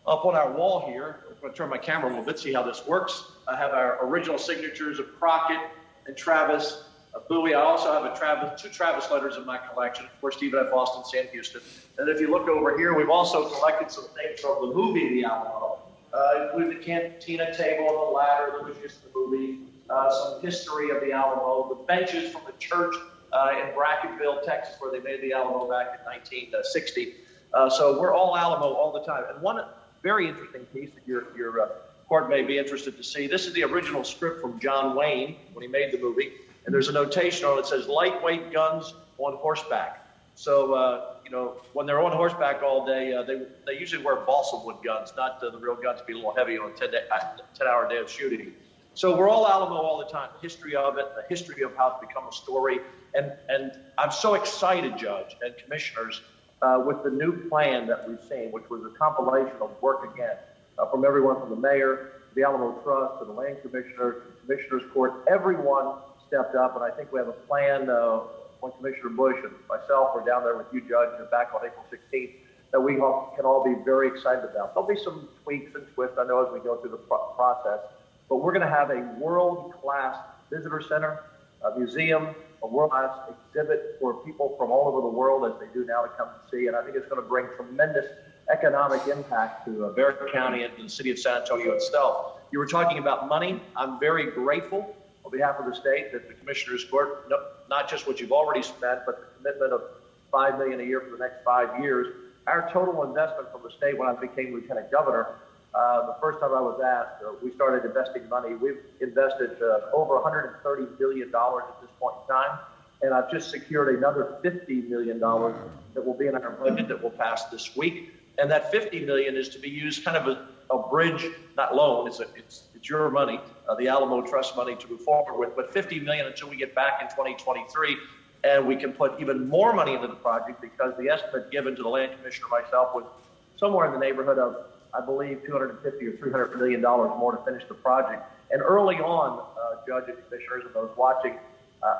Up on our wall here, I'm going to turn my camera a little bit, see how this works. I have our original signatures of Crockett and Travis Bowie. I also have two Travis letters in my collection. Of course, Stephen F. Austin, Sam Houston. And if you look over here, we've also collected some things from the movie The Alamo, including the cantina table and the ladder that was used in the movie, some history of the Alamo, the benches from the church in Bracketville, Texas, where they made the Alamo back in 1960. So we're all Alamo all the time. And one very interesting piece that your court may be interested to see, this is the original script from John Wayne when he made the movie. And there's a notation on it that says lightweight guns on horseback. So, when they're on horseback all day, they usually wear balsa wood guns, not the real guns be a little heavy on a 10-hour day of shooting. So we're all Alamo all the time, the history of it, the history of how it's become a story. And I'm so excited, Judge and Commissioners, with the new plan that we've seen, which was a compilation of work again from everyone from the mayor, the Alamo Trust, to the land commissioner, to the commissioner's court. Everyone stepped up, and I think we have a plan when Commissioner Bush and myself were down there with you, Judge, back on April 16th, that we can all be very excited about. There'll be some tweaks and twists, I know, as we go through the process, but we're going to have a world-class visitor center, a museum, a world-class exhibit for people from all over the world, as they do now, to come and see. And I think it's going to bring tremendous economic impact to Bexar County and to the city of San Antonio itself. You were talking about money. I'm very grateful on behalf of the state that the Commissioner's Court, not just what you've already spent, but the commitment of $5 million a year for the next 5 years. Our total investment from the state when I became Lieutenant Governor, the first time I was asked, we started investing money. We've invested over $130 billion at this point in time, and I've just secured another $50 million that will be in our budget that will pass this week. And that $50 million is to be used kind of a bridge, not loan. It's your money, the Alamo Trust money to move forward with, but $50 million until we get back in 2023, and we can put even more money into the project because the estimate given to the land commissioner myself was somewhere in the neighborhood of, I believe, $250 or $300 million more to finish the project. And early on, Judge and Commissioners and those watching,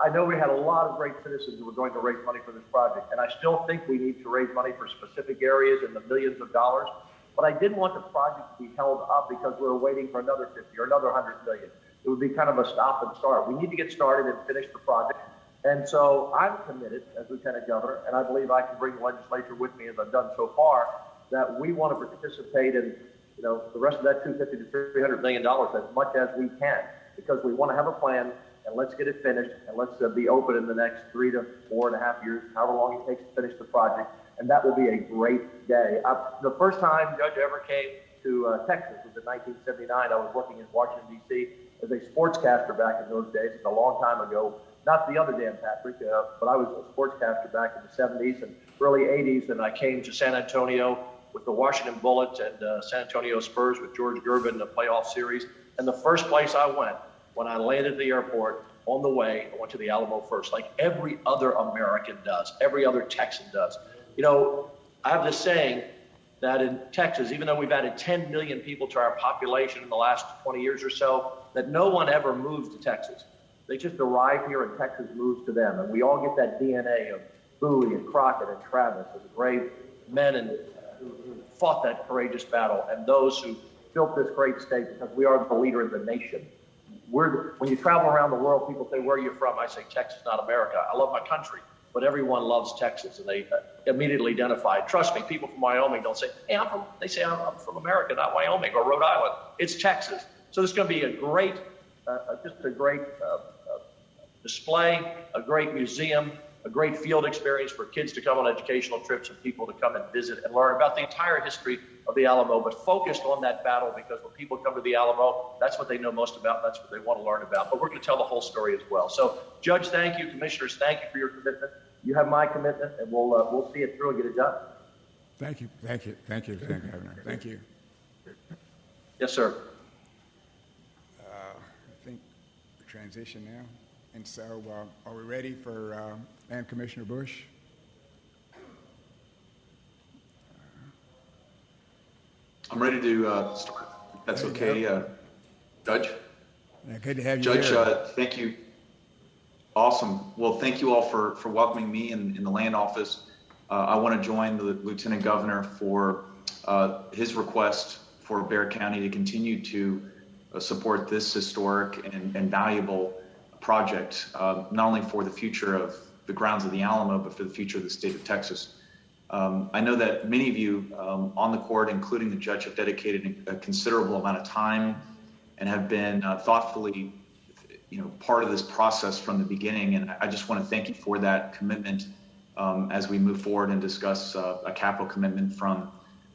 I know we had a lot of great citizens who were going to raise money for this project, and I still think we need to raise money for specific areas in the millions of dollars. But I didn't want the project to be held up because we were waiting for another 50 or another 100 million. It would be kind of a stop and start. We need to get started and finish the project. And so I'm committed as Lieutenant Governor, and I believe I can bring the legislature with me as I've done so far, that we want to participate in, the rest of that $250 to $300 million as much as we can, because we want to have a plan, and let's get it finished, and let's be open in the next 3 to 4.5 years, however long it takes to finish the project. And that will be a great day. The first time Judge ever came to Texas was in 1979. I was working in Washington, D.C. as a sportscaster back in those days. It's a long time ago. Not the other Dan Patrick, but I was a sportscaster back in the 70s and early 80s. And I came to San Antonio with the Washington Bullets and San Antonio Spurs with George Gervin in the playoff series. And the first place I went when I landed at the airport on the way, I went to the Alamo first, like every other American does, every other Texan does. I have this saying that in Texas, even though we've added 10 million people to our population in the last 20 years or so, that no one ever moves to Texas. They just arrive here and Texas moves to them. And we all get that DNA of Bowie and Crockett and Travis and the brave men who fought that courageous battle and those who built this great state, because we are the leader in the nation. When you travel around the world, people say, where are you from? I say, Texas, not America. I love my country. But everyone loves Texas, and they immediately identify. Trust me, people from Wyoming don't say, hey, they say I'm from America, not Wyoming or Rhode Island. It's Texas. So this is going to be a great, display, a great museum, a great field experience for kids to come on educational trips and people to come and visit and learn about the entire history of the Alamo, but focused on that battle, because when people come to the Alamo, that's what they know most about. That's what they want to learn about. But we're going to tell the whole story as well. So, Judge, thank you. Commissioners, thank you for your commitment. You have my commitment, and we'll see it through and get it done. Thank you, Lieutenant Governor. Thank you. Yes, sir. I think we transition now. And so, are we ready for Land Commissioner Bush? I'm ready to start. If that's okay, Judge. Yeah, good to have you Judge, here. thank you. Awesome. Well, thank you all for welcoming me in the land office. I want to join the Lieutenant Governor for his request for Bexar County to continue to support this historic and valuable project, not only for the future of the grounds of the Alamo, but for the future of the state of Texas. I know that many of you on the court, including the judge, have dedicated a considerable amount of time and have been thoughtfully, part of this process from the beginning. And I just want to thank you for that commitment as we move forward and discuss a capital commitment from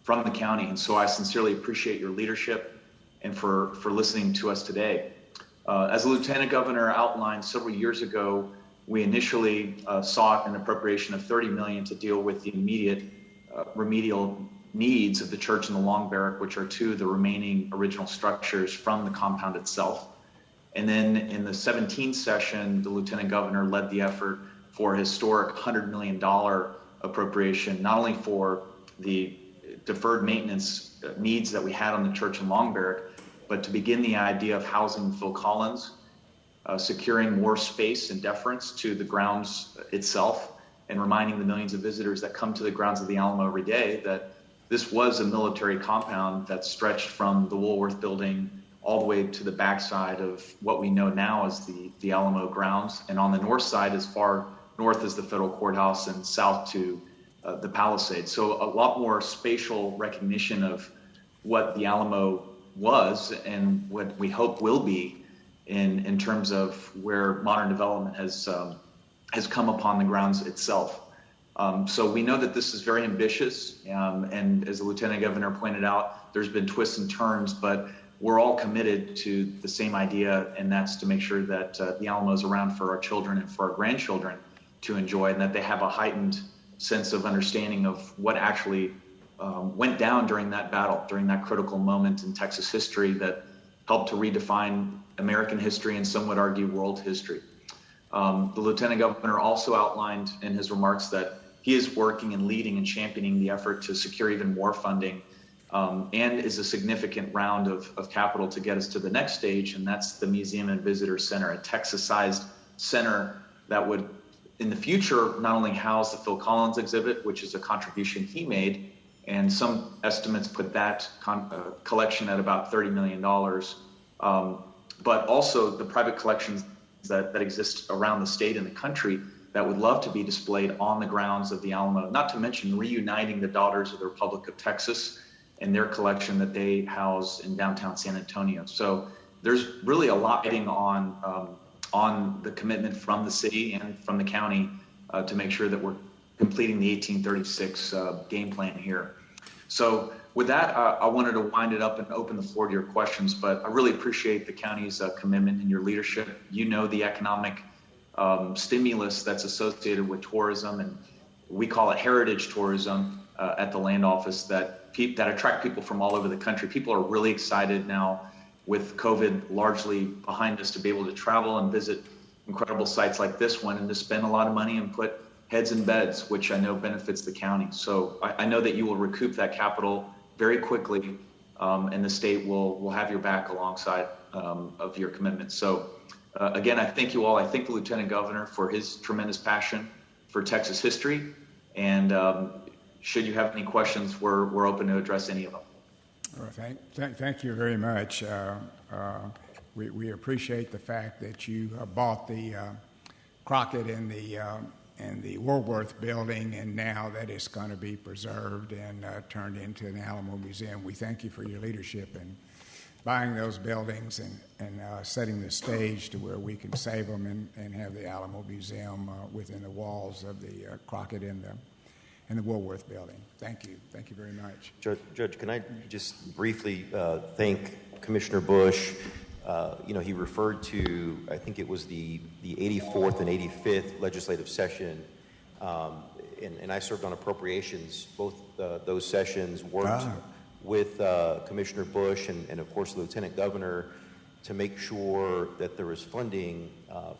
the county. And so I sincerely appreciate your leadership and for listening to us today. As the Lieutenant Governor outlined several years ago, we initially sought an appropriation of $30 million to deal with the immediate remedial needs of the church and the Long Barrack, which are two of the remaining original structures from the compound itself. And then in the 17th session, the Lieutenant Governor led the effort for a historic $100 million appropriation, not only for the deferred maintenance needs that we had on the church and Long Barrack, but to begin the idea of housing Phil Collins, securing more space and deference to the grounds itself, and reminding the millions of visitors that come to the grounds of the Alamo every day that this was a military compound that stretched from the Woolworth building all the way to the backside of what we know now as the Alamo grounds, and on the north side, as far north as the federal courthouse and south to the Palisades. So a lot more spatial recognition of what the Alamo was and what we hope will be in terms of where modern development has come upon the grounds itself. So we know that this is very ambitious, and as the Lieutenant Governor pointed out, there's been twists and turns, but we're all committed to the same idea, and that's to make sure that the Alamo is around for our children and for our grandchildren to enjoy, and that they have a heightened sense of understanding of what actually went down during that battle, during that critical moment in Texas history that helped to redefine American history and some would argue world history. The Lieutenant Governor also outlined in his remarks that he is working and leading and championing the effort to secure even more funding and is a significant round of capital to get us to the next stage, and that's the Museum and Visitor Center, a Texas-sized center that would, in the future, not only house the Phil Collins exhibit, which is a contribution he made, and some estimates put that collection at about $30 million, but also the private collections that exist around the state and the country that would love to be displayed on the grounds of the Alamo, not to mention reuniting the Daughters of the Republic of Texas and their collection that they house in downtown San Antonio. So there's really a lot riding on the commitment from the city and from the county to make sure that we're completing the 1836 game plan here. So with that, I wanted to wind it up and open the floor to your questions, but I really appreciate the county's commitment and your leadership. You know the economic stimulus that's associated with tourism, and we call it heritage tourism at the land office that attract people from all over the country. People are really excited now with COVID largely behind us to be able to travel and visit incredible sites like this one and to spend a lot of money and put heads in beds, which I know benefits the county. So I know that you will recoup that capital very quickly, and the state will have your back alongside of your commitment. So again, I thank you all. I thank the Lieutenant Governor for his tremendous passion for Texas history, and should you have any questions, we're open to address any of them. Well, thank you very much. We appreciate the fact that you bought the Crockett and the Woolworth building, and now that it's going to be preserved and turned into an Alamo Museum. We thank you for your leadership in buying those buildings and setting the stage to where we can save them and have the Alamo Museum within the walls of the Crockett and the Woolworth building. Thank you. Thank you very much. Judge, can I just briefly thank Commissioner Bush? He referred to, I think it was the 84th and 85th legislative session, and I served on appropriations. Both those sessions worked with Commissioner Bush and of course, the Lieutenant Governor to make sure that there was funding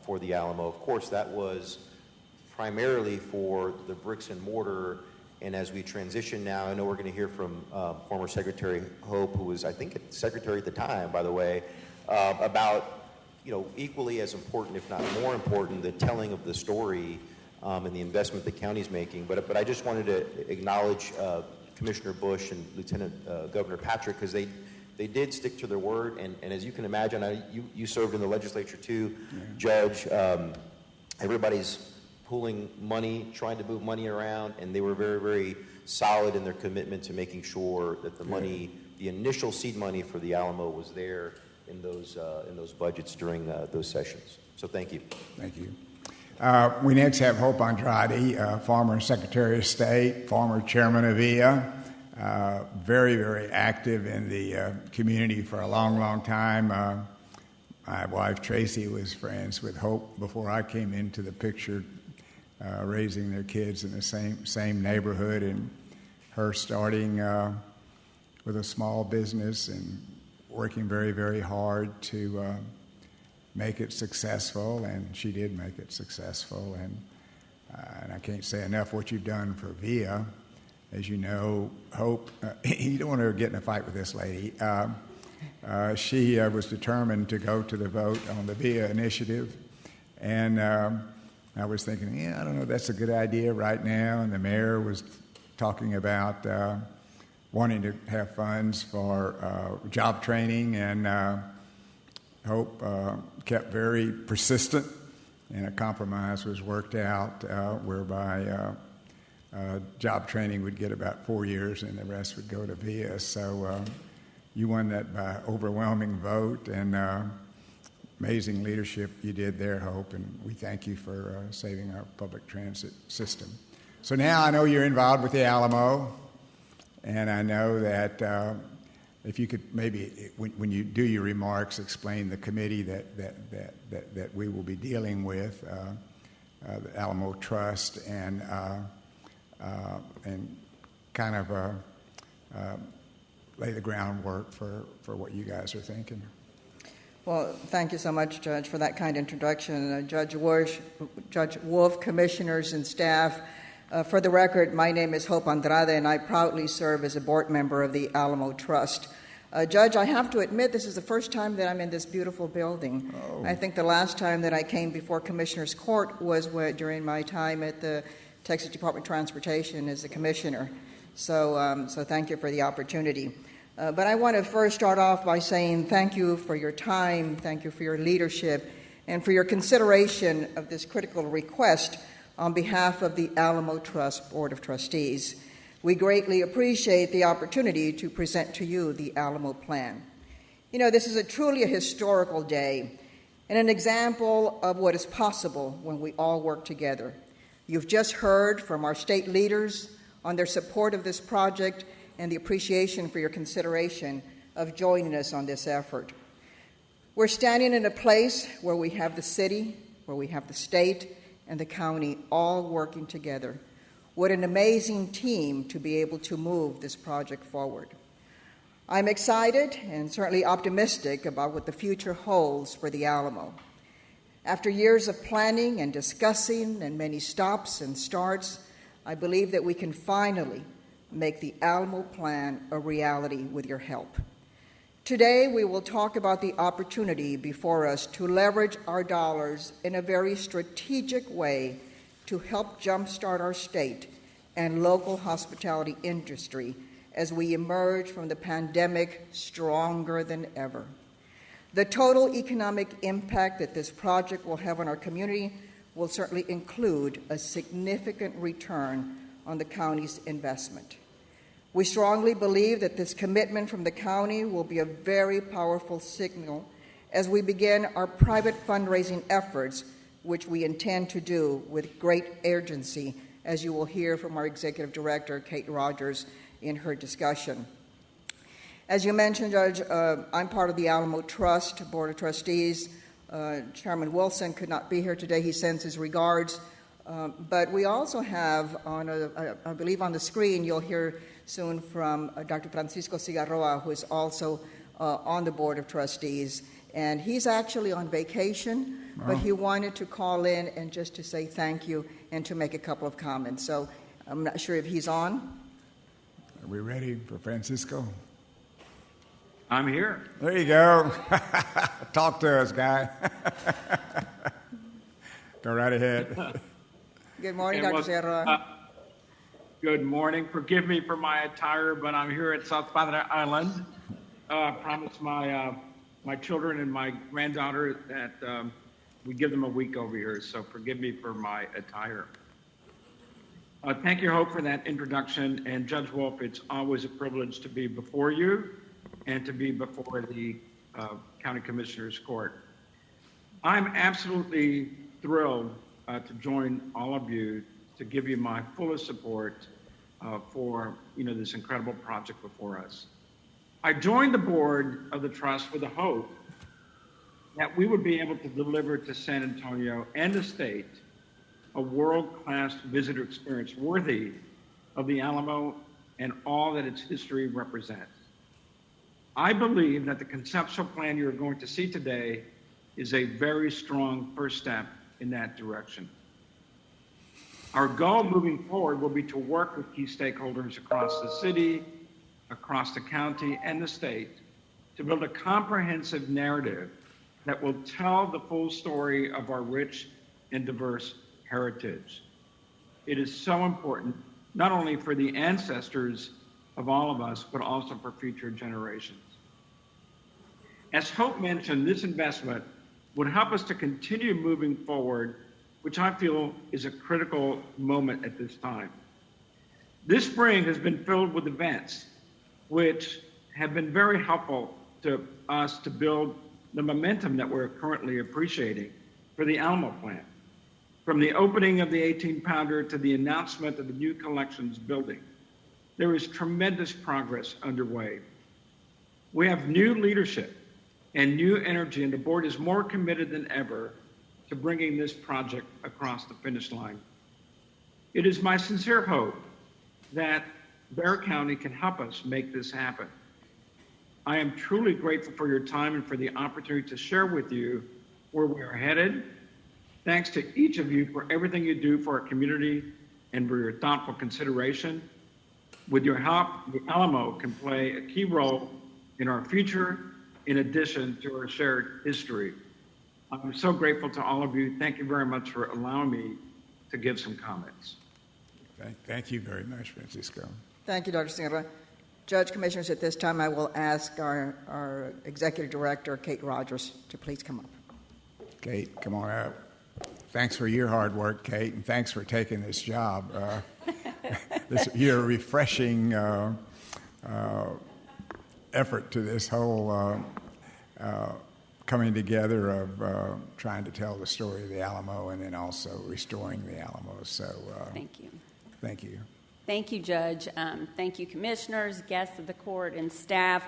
for the Alamo. Of course, that was primarily for the bricks and mortar. And as we transition now, I know we're going to hear from former Secretary Hope, who was, I think, Secretary at the time, by the way, about, equally as important, if not more important, the telling of the story and the investment the county's making. But I just wanted to acknowledge Commissioner Bush and Lieutenant Governor Patrick, because they did stick to their word, and as you can imagine, you served in the legislature too, Judge. Everybody's pooling money, trying to move money around, and they were very, very solid in their commitment to making sure that the money, the initial seed money for the Alamo, was there in those budgets during those sessions. So thank you. Thank you. We next have Hope Andrade, former Secretary of State, former Chairman of VIA, very, very active in the community for a long, long time. My wife Tracy was friends with Hope before I came into the picture, raising their kids in the same neighborhood, and her starting with a small business and working very, very hard to make it successful, and she did make it successful. And I can't say enough what you've done for VIA. As you know, Hope, you don't want to get in a fight with this lady. She was determined to go to the vote on the VIA initiative, and I was thinking, I don't know, that's a good idea right now. And the mayor was talking about wanting to have funds for job training, and Hope kept very persistent, and a compromise was worked out whereby job training would get about 4 years and the rest would go to VIA. So you won that by overwhelming vote, and amazing leadership you did there, Hope, and we thank you for saving our public transit system. So now I know you're involved with the Alamo, and I know that if you could maybe, when you do your remarks, explain the committee that we will be dealing with, the Alamo Trust, and kind of lay the groundwork for what you guys are thinking. Well, thank you so much, Judge, for that kind introduction. Judge Wolf, commissioners, and staff. For the record, my name is Hope Andrade, and I proudly serve as a board member of the Alamo Trust. Judge, I have to admit this is the first time that I'm in this beautiful building. Oh. I think the last time that I came before Commissioners Court was during my time at the Texas Department of Transportation as a commissioner. So thank you for the opportunity. But I want to first start off by saying thank you for your time, thank you for your leadership, and for your consideration of this critical request on behalf of the Alamo Trust Board of Trustees. We greatly appreciate the opportunity to present to you the Alamo Plan. You know, this is truly a historical day and an example of what is possible when we all work together. You've just heard from our state leaders on their support of this project and the appreciation for your consideration of joining us on this effort. We're standing in a place where we have the city, where we have the state, and the county all working together. What an amazing team to be able to move this project forward. I'm excited and certainly optimistic about what the future holds for the Alamo. After years of planning and discussing and many stops and starts, I believe that we can finally make the Alamo Plan a reality with your help. Today, we will talk about the opportunity before us to leverage our dollars in a very strategic way to help jumpstart our state and local hospitality industry as we emerge from the pandemic stronger than ever. The total economic impact that this project will have on our community will certainly include a significant return on the county's investment. We strongly believe that this commitment from the county will be a very powerful signal as we begin our private fundraising efforts, which we intend to do with great urgency, as you will hear from our Executive Director, Kate Rogers, in her discussion. As you mentioned, Judge, I'm part of the Alamo Trust Board of Trustees. Chairman Wilson could not be here today. He sends his regards. But we also have, I believe on the screen, you'll hear soon from Dr. Francisco Cigarroa, who is also on the Board of Trustees. And he's actually on vacation, but he wanted to call in and just to say thank you and to make a couple of comments. So I'm not sure if he's on. Are we ready for Francisco? I'm here. There you go. Talk to us, guy. Go right ahead. Good morning, Dr. Cigarroa. Good morning. Forgive me for my attire, but I'm here at South Padre Island. I promised my children and my granddaughter that we give them a week over here, so forgive me for my attire. Thank you, Hope, for that introduction. And Judge Wolf, it's always a privilege to be before you and to be before the County Commissioners Court. I'm absolutely thrilled to join all of you to give you my fullest support for this incredible project before us. I joined the board of the trust with the hope that we would be able to deliver to San Antonio and the state a world-class visitor experience worthy of the Alamo and all that its history represents. I believe that the conceptual plan you're going to see today is a very strong first step in that direction. Our goal moving forward will be to work with key stakeholders across the city, across the county, and the state to build a comprehensive narrative that will tell the full story of our rich and diverse heritage. It is so important, not only for the ancestors of all of us, but also for future generations. As Hope mentioned, this investment would help us to continue moving forward, which I feel is a critical moment at this time. This spring has been filled with events which have been very helpful to us to build the momentum that we're currently appreciating for the Alamo plant. From the opening of the 18-pounder to the announcement of the new collections building, there is tremendous progress underway. We have new leadership and new energy, and the board is more committed than ever to bringing this project across the finish line. It is my sincere hope that Bexar County can help us make this happen. I am truly grateful for your time and for the opportunity to share with you where we are headed. Thanks to each of you for everything you do for our community and for your thoughtful consideration. With your help, the Alamo can play a key role in our future in addition to our shared history. I'm so grateful to all of you. Thank you very much for allowing me to give some comments. Thank you very much, Francisco. Thank you, Dr. Singh. Judge, Commissioners, at this time I will ask our Executive Director, Kate Rogers, to please come up. Kate, come on up. Thanks for your hard work, Kate, and thanks for taking this job. Your refreshing effort to this whole coming together of trying to tell the story of the Alamo and then also restoring the Alamo. So thank you. Thank you. Thank you, Judge. Thank you, Commissioners, guests of the court, and staff.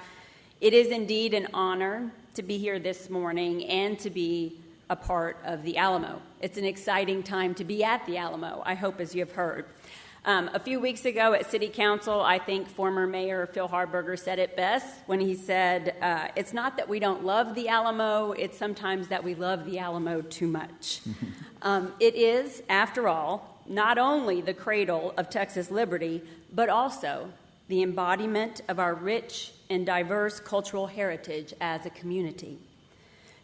It is indeed an honor to be here this morning and to be a part of the Alamo. It's an exciting time to be at the Alamo, I hope, as you have heard. A few weeks ago at City Council, I think former Mayor Phil Harburger said it best when he said, it's not that we don't love the Alamo, it's sometimes that we love the Alamo too much. It is, after all, not only the cradle of Texas liberty, but also the embodiment of our rich and diverse cultural heritage as a community.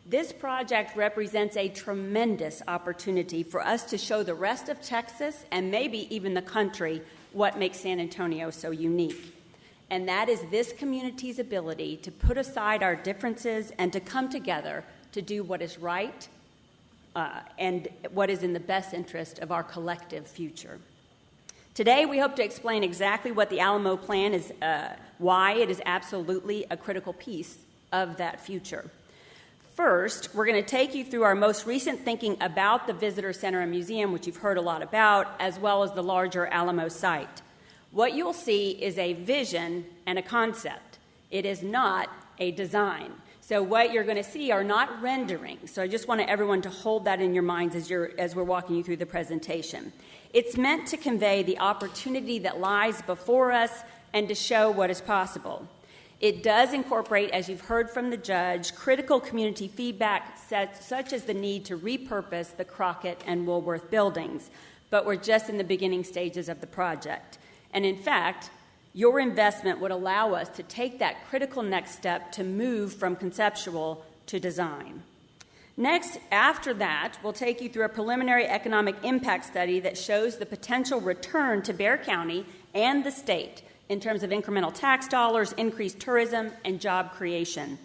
This project represents a tremendous opportunity for us to show the rest of Texas and maybe even the country what makes San Antonio so unique. And that is this community's ability to put aside our differences and to come together to do what is right and what is in the best interest of our collective future. Today, we hope to explain exactly what the Alamo plan is, why it is absolutely a critical piece of that future. First, we're going to take you through our most recent thinking about the Visitor Center and Museum, which you've heard a lot about, as well as the larger Alamo site. What you'll see is a vision and a concept. It is not a design. So what you're going to see are not renderings. So I just want everyone to hold that in your minds as we're walking you through the presentation. It's meant to convey the opportunity that lies before us and to show what is possible. It does incorporate, as you've heard from the judge, critical community feedback such as the need to repurpose the Crockett and Woolworth buildings, but we're just in the beginning stages of the project. And in fact, your investment would allow us to take that critical next step to move from conceptual to design. Next, after that, we'll take you through a preliminary economic impact study that shows the potential return to Bexar County and the state in terms of incremental tax dollars, increased tourism, and job creation.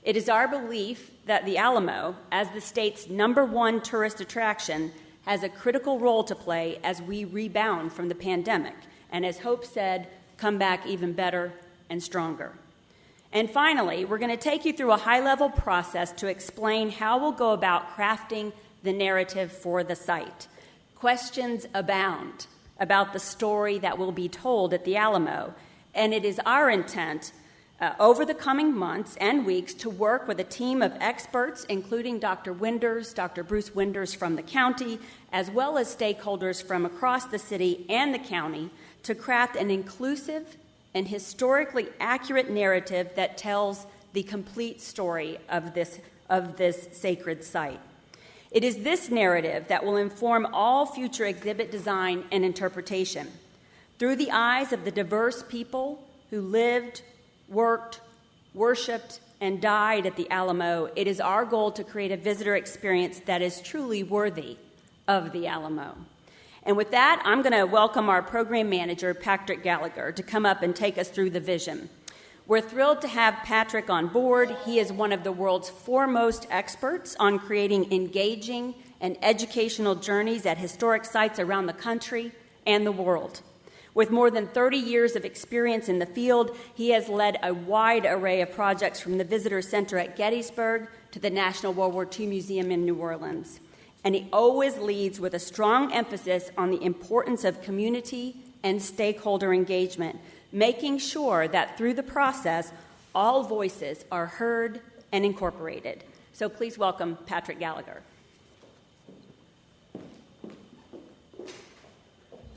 It is our belief that the Alamo, as the state's #1 tourist attraction, has a critical role to play as we rebound from the pandemic, and as Hope said, come back even better and stronger. And finally, we're going to take you through a high-level process to explain how we'll go about crafting the narrative for the site. Questions abound about the story that will be told at the Alamo, and it is our intent over the coming months and weeks to work with a team of experts, including Dr. Bruce Winders from the county, as well as stakeholders from across the city and the county, to craft an inclusive and historically accurate narrative that tells the complete story of this sacred site. It is this narrative that will inform all future exhibit design and interpretation. Through the eyes of the diverse people who lived, worked, worshipped, and died at the Alamo, it is our goal to create a visitor experience that is truly worthy of the Alamo. And with that, I'm going to welcome our program manager, Patrick Gallagher, to come up and take us through the vision. We're thrilled to have Patrick on board. He is one of the world's foremost experts on creating engaging and educational journeys at historic sites around the country and the world. With more than 30 years of experience in the field, he has led a wide array of projects from the Visitor Center at Gettysburg to the National World War II Museum in New Orleans. And he always leads with a strong emphasis on the importance of community and stakeholder engagement, making sure that through the process, all voices are heard and incorporated. So please welcome Patrick Gallagher.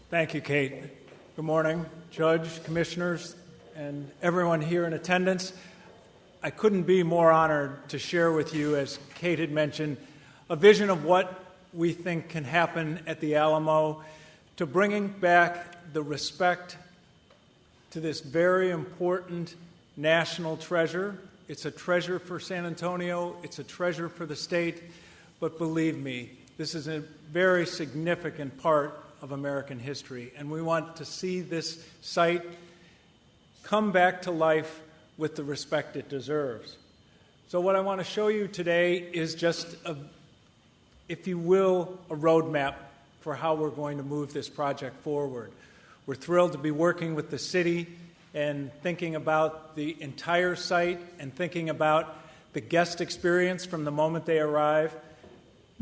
Thank you, Kate. Good morning, Judge, Commissioners, and everyone here in attendance. I couldn't be more honored to share with you, as Kate had mentioned, a vision of what we think can happen at the Alamo to bringing back the respect to this very important national treasure. It's a treasure for San Antonio. It's a treasure for the state. But believe me, this is a very significant part of American history, and we want to see this site come back to life with the respect it deserves. So what I want to show you today is just, if you will, a roadmap for how we're going to move this project forward. We're thrilled to be working with the city and thinking about the entire site and thinking about the guest experience from the moment they arrive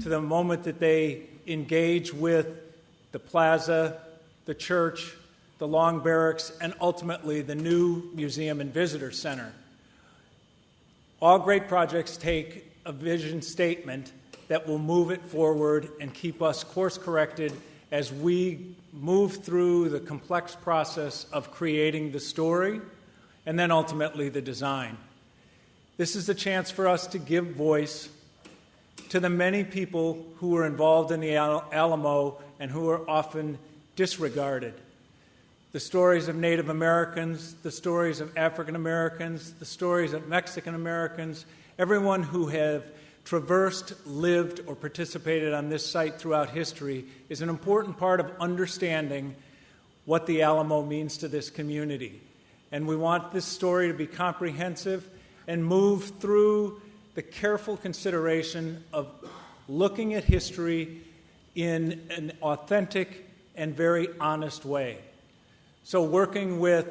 to the moment that they engage with the plaza, the church, the long barracks, and ultimately the new museum and visitor center. All great projects take a vision statement that will move it forward and keep us course-corrected as we move through the complex process of creating the story and then ultimately the design. This is a chance for us to give voice to the many people who were involved in the Alamo and who are often disregarded. The stories of Native Americans, the stories of African Americans, the stories of Mexican Americans, everyone who have traversed, lived, or participated on this site throughout history is an important part of understanding what the Alamo means to this community. And we want this story to be comprehensive and move through the careful consideration of looking at history in an authentic and very honest way. So working with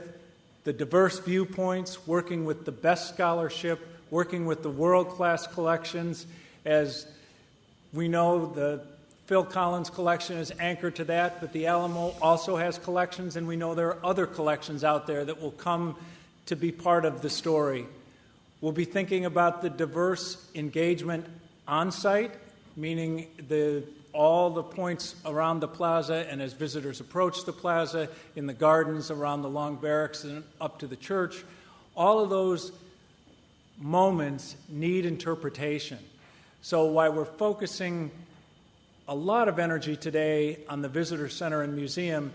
the diverse viewpoints, working with the best scholarship, working with the world-class collections. As we know, the Phil Collins collection is anchored to that, but the Alamo also has collections, and we know there are other collections out there that will come to be part of the story. We'll be thinking about the diverse engagement on-site, meaning all the points around the plaza and as visitors approach the plaza, in the gardens around the long barracks and up to the church. All of those moments need interpretation. So while we're focusing a lot of energy today on the visitor center and museum,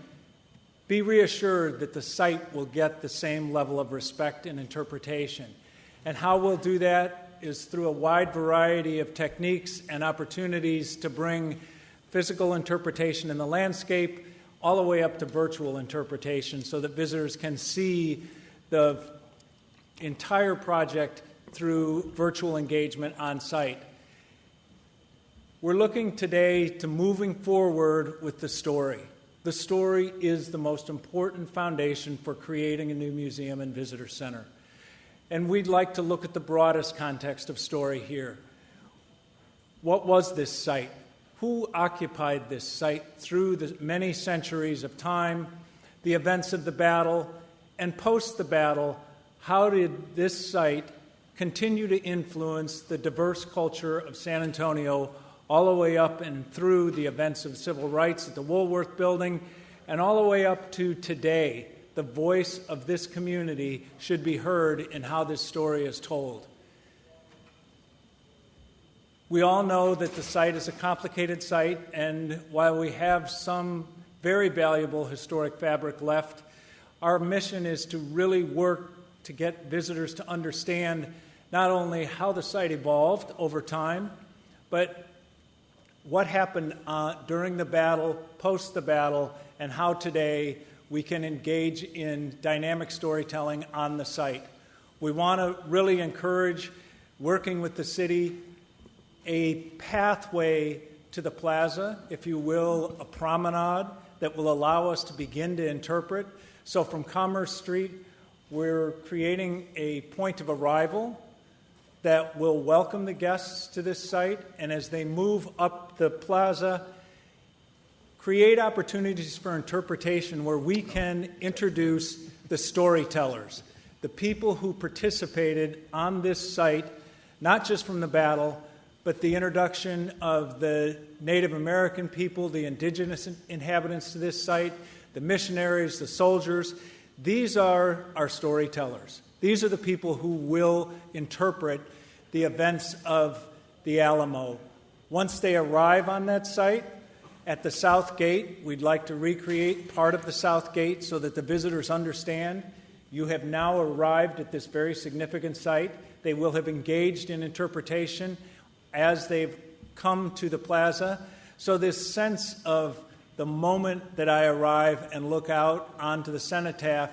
be reassured that the site will get the same level of respect and interpretation. And how we'll do that is through a wide variety of techniques and opportunities to bring physical interpretation in the landscape, all the way up to virtual interpretation so that visitors can see the entire project through virtual engagement on site. We're looking today to moving forward with the story. The story is the most important foundation for creating a new museum and visitor center. And we'd like to look at the broadest context of story here. What was this site? Who occupied this site through the many centuries of time, the events of the battle, and post the battle? How did this site continue to influence the diverse culture of San Antonio all the way up and through the events of civil rights at the Woolworth Building, and all the way up to today? The voice of this community should be heard in how this story is told. We all know that the site is a complicated site, and while we have some very valuable historic fabric left, our mission is to really work to get visitors to understand not only how the site evolved over time, but what happened during the battle, post the battle, and how today we can engage in dynamic storytelling on the site. We want to really encourage, working with the city, a pathway to the plaza, if you will, a promenade that will allow us to begin to interpret. So from Commerce Street, we're creating a point of arrival that will welcome the guests to this site, and as they move up the plaza, create opportunities for interpretation where we can introduce the storytellers, the people who participated on this site, not just from the battle, but the introduction of the Native American people, the indigenous inhabitants to this site, the missionaries, the soldiers. These are our storytellers. These are the people who will interpret the events of the Alamo. Once they arrive on that site, at the South Gate, we'd like to recreate part of the South Gate so that the visitors understand you have now arrived at this very significant site. They will have engaged in interpretation as they've come to the plaza. So this sense of the moment that I arrive and look out onto the cenotaph,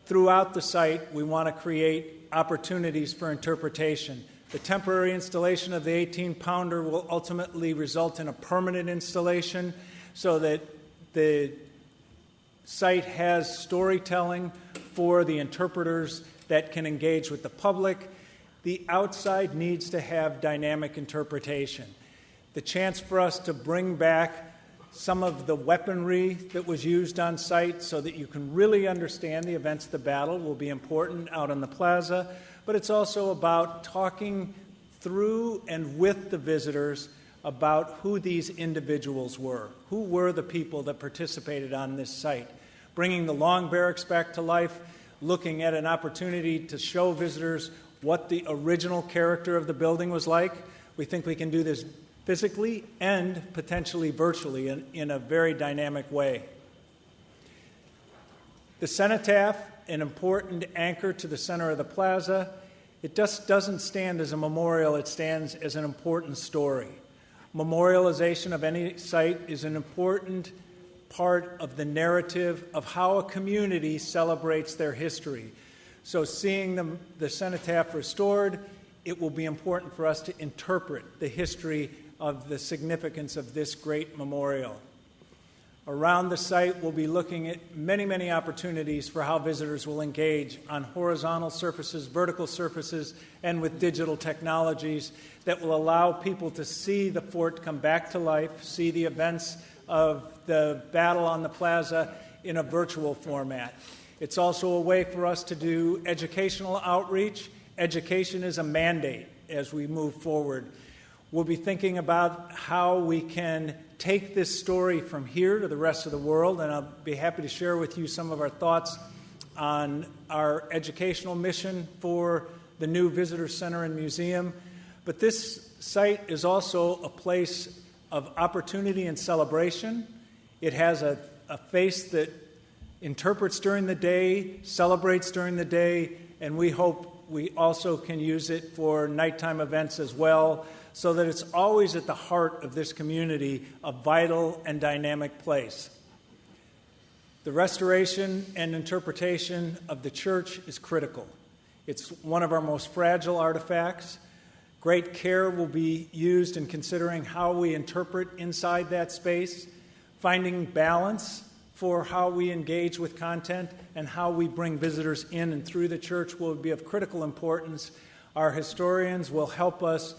throughout the site, we want to create opportunities for interpretation. The temporary installation of the 18-pounder will ultimately result in a permanent installation so that the site has storytelling for the interpreters that can engage with the public. The outside needs to have dynamic interpretation. The chance for us to bring back some of the weaponry that was used on site so that you can really understand the events of the battle will be important out on the plaza, but it's also about talking through and with the visitors about who these individuals were. Who were the people that participated on this site? Bringing the long barracks back to life, looking at an opportunity to show visitors what the original character of the building was like. We think we can do this physically and potentially virtually in a very dynamic way. The cenotaph, an important anchor to the center of the plaza, it just doesn't stand as a memorial, it stands as an important story. Memorialization of any site is an important part of the narrative of how a community celebrates their history. So seeing the cenotaph restored, it will be important for us to interpret the history of the significance of this great memorial. Around the site, we'll be looking at many, many opportunities for how visitors will engage on horizontal surfaces, vertical surfaces, and with digital technologies that will allow people to see the fort come back to life, see the events of the battle on the plaza in a virtual format. It's also a way for us to do educational outreach. Education is a mandate as we move forward. We'll be thinking about how we can take this story from here to the rest of the world, and I'll be happy to share with you some of our thoughts on our educational mission for the new visitor center and museum. But this site is also a place of opportunity and celebration. It has a face that interprets during the day, celebrates during the day, and we hope we also can use it for nighttime events as well, so that it's always at the heart of this community, a vital and dynamic place. The restoration and interpretation of the church is critical. It's one of our most fragile artifacts. Great care will be used in considering how we interpret inside that space, finding balance for how we engage with content and how we bring visitors in and through the church will be of critical importance. Our historians will help us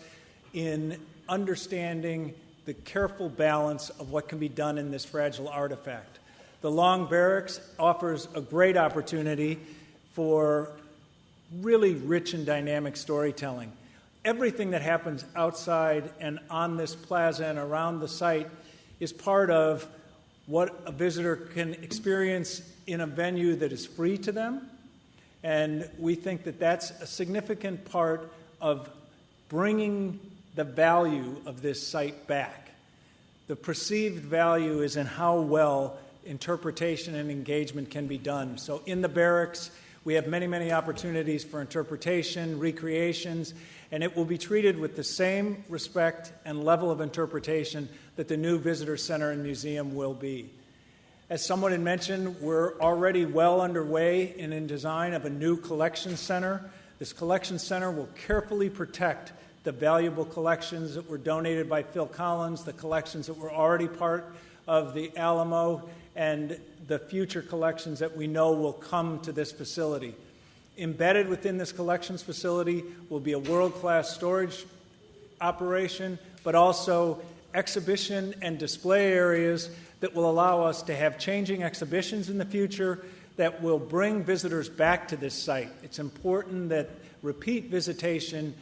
in understanding the careful balance of what can be done in this fragile artifact. The Long Barracks offers a great opportunity for really rich and dynamic storytelling. Everything that happens outside and on this plaza and around the site is part of what a visitor can experience in a venue that is free to them. And we think that that's a significant part of bringing the value of this site back. The perceived value is in how well interpretation and engagement can be done. So in the barracks, we have many, many opportunities for interpretation, recreations, and it will be treated with the same respect and level of interpretation that the new visitor center and museum will be. As someone had mentioned, we're already well underway in design of a new collection center. This collection center will carefully protect the valuable collections that were donated by Phil Collins, the collections that were already part of the Alamo, and the future collections that we know will come to this facility. Embedded within this collections facility will be a world-class storage operation, but also exhibition and display areas that will allow us to have changing exhibitions in the future that will bring visitors back to this site. It's important that repeat visitation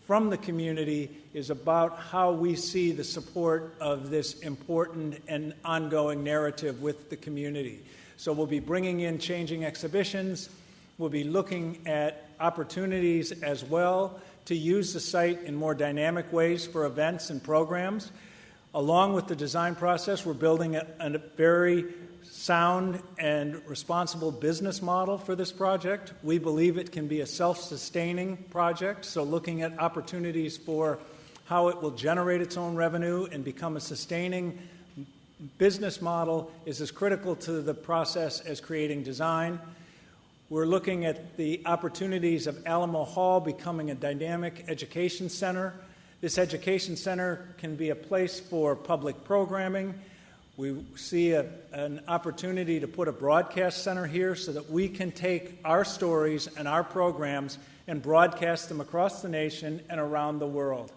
from the community is about how we see the support of this important and ongoing narrative with the community. So we'll be bringing in changing exhibitions. We'll be looking at opportunities as well to use the site in more dynamic ways for events and programs. Along with the design process, we're building a very sound and responsible business model for this project. We believe it can be a self-sustaining project, so looking at opportunities for how it will generate its own revenue and become a sustaining business model is as critical to the process as creating design. We're looking at the opportunities of Alamo Hall becoming a dynamic education center. This education center can be a place for public programming. We see an opportunity to put a broadcast center here so that we can take our stories and our programs and broadcast them across the nation and around the world.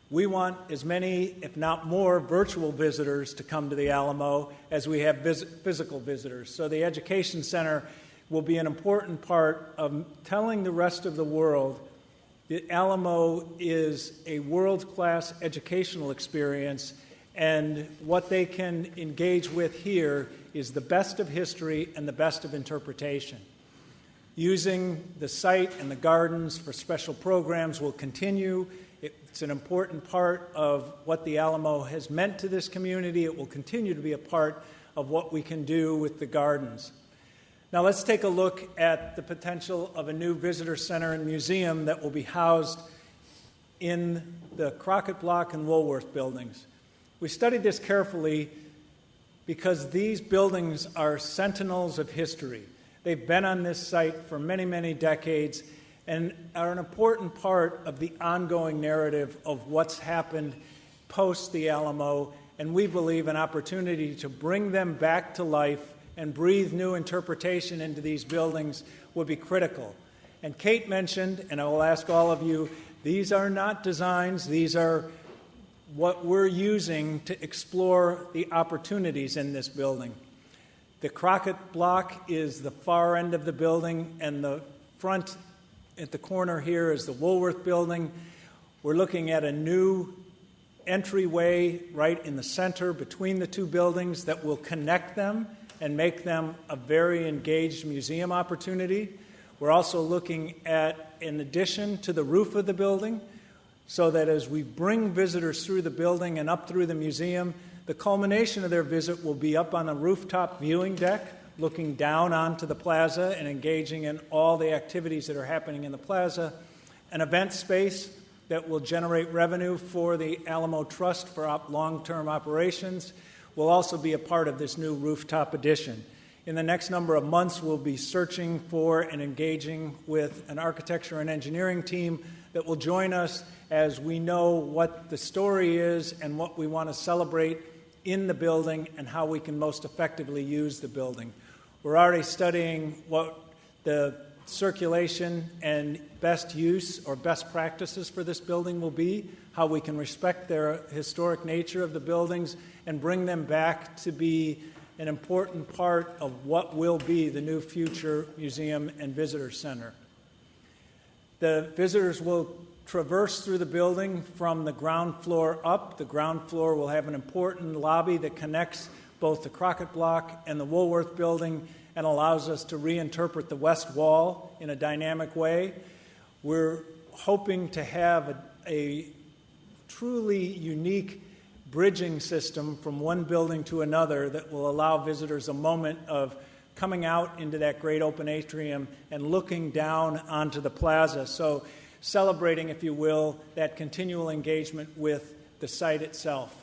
We want as many, if not more, virtual visitors to come to the Alamo as we have physical visitors. So the education center will be an important part of telling the rest of the world that Alamo is a world-class educational experience, and what they can engage with here is the best of history and the best of interpretation. Using the site and the gardens for special programs will continue. It's an important part of what the Alamo has meant to this community. It will continue to be a part of what we can do with the gardens. Now let's take a look at the potential of a new visitor center and museum that will be housed in the Crockett Block and Woolworth buildings. We studied this carefully because these buildings are sentinels of history. They've been on this site for many, many decades and are an important part of the ongoing narrative of what's happened post the Alamo, and we believe an opportunity to bring them back to life and breathe new interpretation into these buildings would be critical. And Kate mentioned, and I will ask all of you, these are not designs, these are what we're using to explore the opportunities in this building. The Crockett Block is the far end of the building, and the front at the corner here is the Woolworth building. We're looking at a new entryway right in the center between the two buildings that will connect them and make them a very engaged museum opportunity. We're also looking at an addition to the roof of the building so that as we bring visitors through the building and up through the museum, the culmination of their visit will be up on a rooftop viewing deck, looking down onto the plaza and engaging in all the activities that are happening in the plaza, an event space that will generate revenue for the Alamo Trust for long-term operations will also be a part of this new rooftop addition. In the next number of months, we'll be searching for and engaging with an architecture and engineering team that will join us as we know what the story is and what we want to celebrate in the building and how we can most effectively use the building. We're already studying what the circulation and best use or best practices for this building will be, how we can respect their historic nature of the buildings and bring them back to be an important part of what will be the new future museum and visitor center. The visitors will traverse through the building from the ground floor up. The ground floor will have an important lobby that connects both the Crockett Block and the Woolworth building and allows us to reinterpret the west wall in a dynamic way. We're hoping to have a truly unique bridging system from one building to another that will allow visitors a moment of coming out into that great open atrium and looking down onto the plaza. So celebrating, if you will, that continual engagement with the site itself.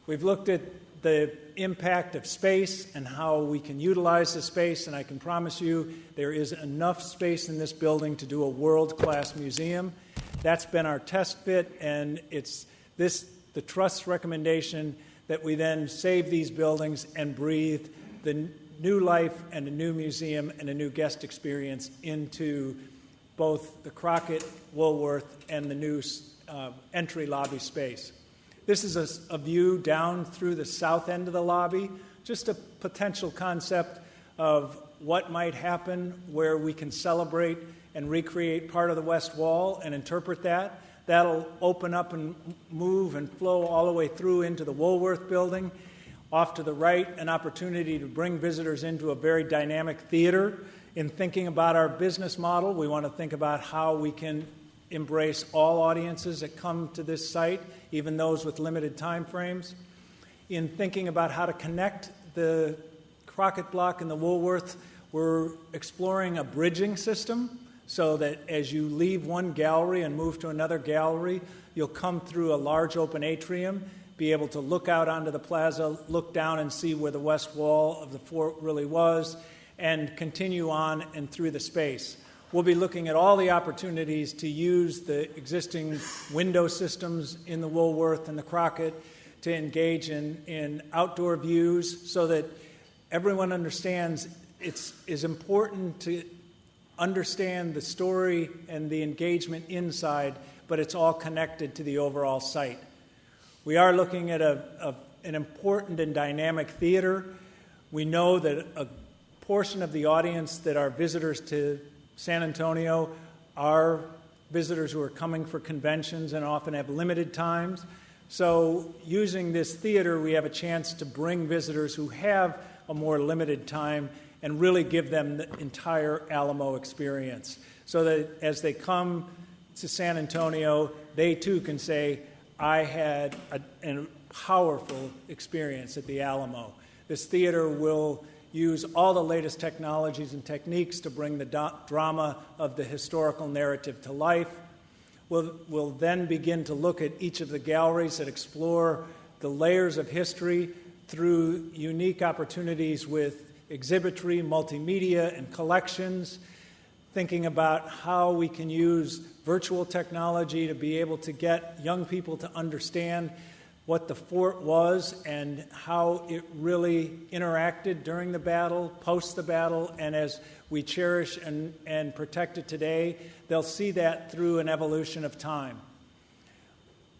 We've looked at the impact of space and how we can utilize the space, and I can promise you there is enough space in this building to do a world-class museum. That's been our test fit, and it's the Trust's recommendation that we then save these buildings and breathe the new life and a new museum and a new guest experience into both the Crockett, Woolworth, and the new entry lobby space. This is a view down through the south end of the lobby, just a potential concept of what might happen where we can celebrate and recreate part of the west wall and interpret that. That'll open up and move and flow all the way through into the Woolworth building. Off to the right, an opportunity to bring visitors into a very dynamic theater. In thinking about our business model, we want to think about how we can embrace all audiences that come to this site, even those with limited time frames. In thinking about how to connect the Crockett Block and the Woolworth, we're exploring a bridging system so that as you leave one gallery and move to another gallery, you'll come through a large open atrium, be able to look out onto the plaza, look down and see where the west wall of the fort really was, and continue on and through the space. We'll be looking at all the opportunities to use the existing window systems in the Woolworth and the Crockett to engage in outdoor views so that everyone understands it is important to understand the story and the engagement inside, but it's all connected to the overall site. We are looking at an important and dynamic theater. We know that a portion of the audience that are visitors to San Antonio are visitors who are coming for conventions and often have limited times. So using this theater, we have a chance to bring visitors who have a more limited time and really give them the entire Alamo experience so that as they come to San Antonio, they too can say, I had a powerful experience at the Alamo. This theater will use all the latest technologies and techniques to bring the drama of the historical narrative to life. We'll then begin to look at each of the galleries that explore the layers of history through unique opportunities with exhibitry, multimedia, and collections, thinking about how we can use virtual technology to be able to get young people to understand what the fort was and how it really interacted during the battle, post the battle, and as we cherish and protect it today, they'll see that through an evolution of time.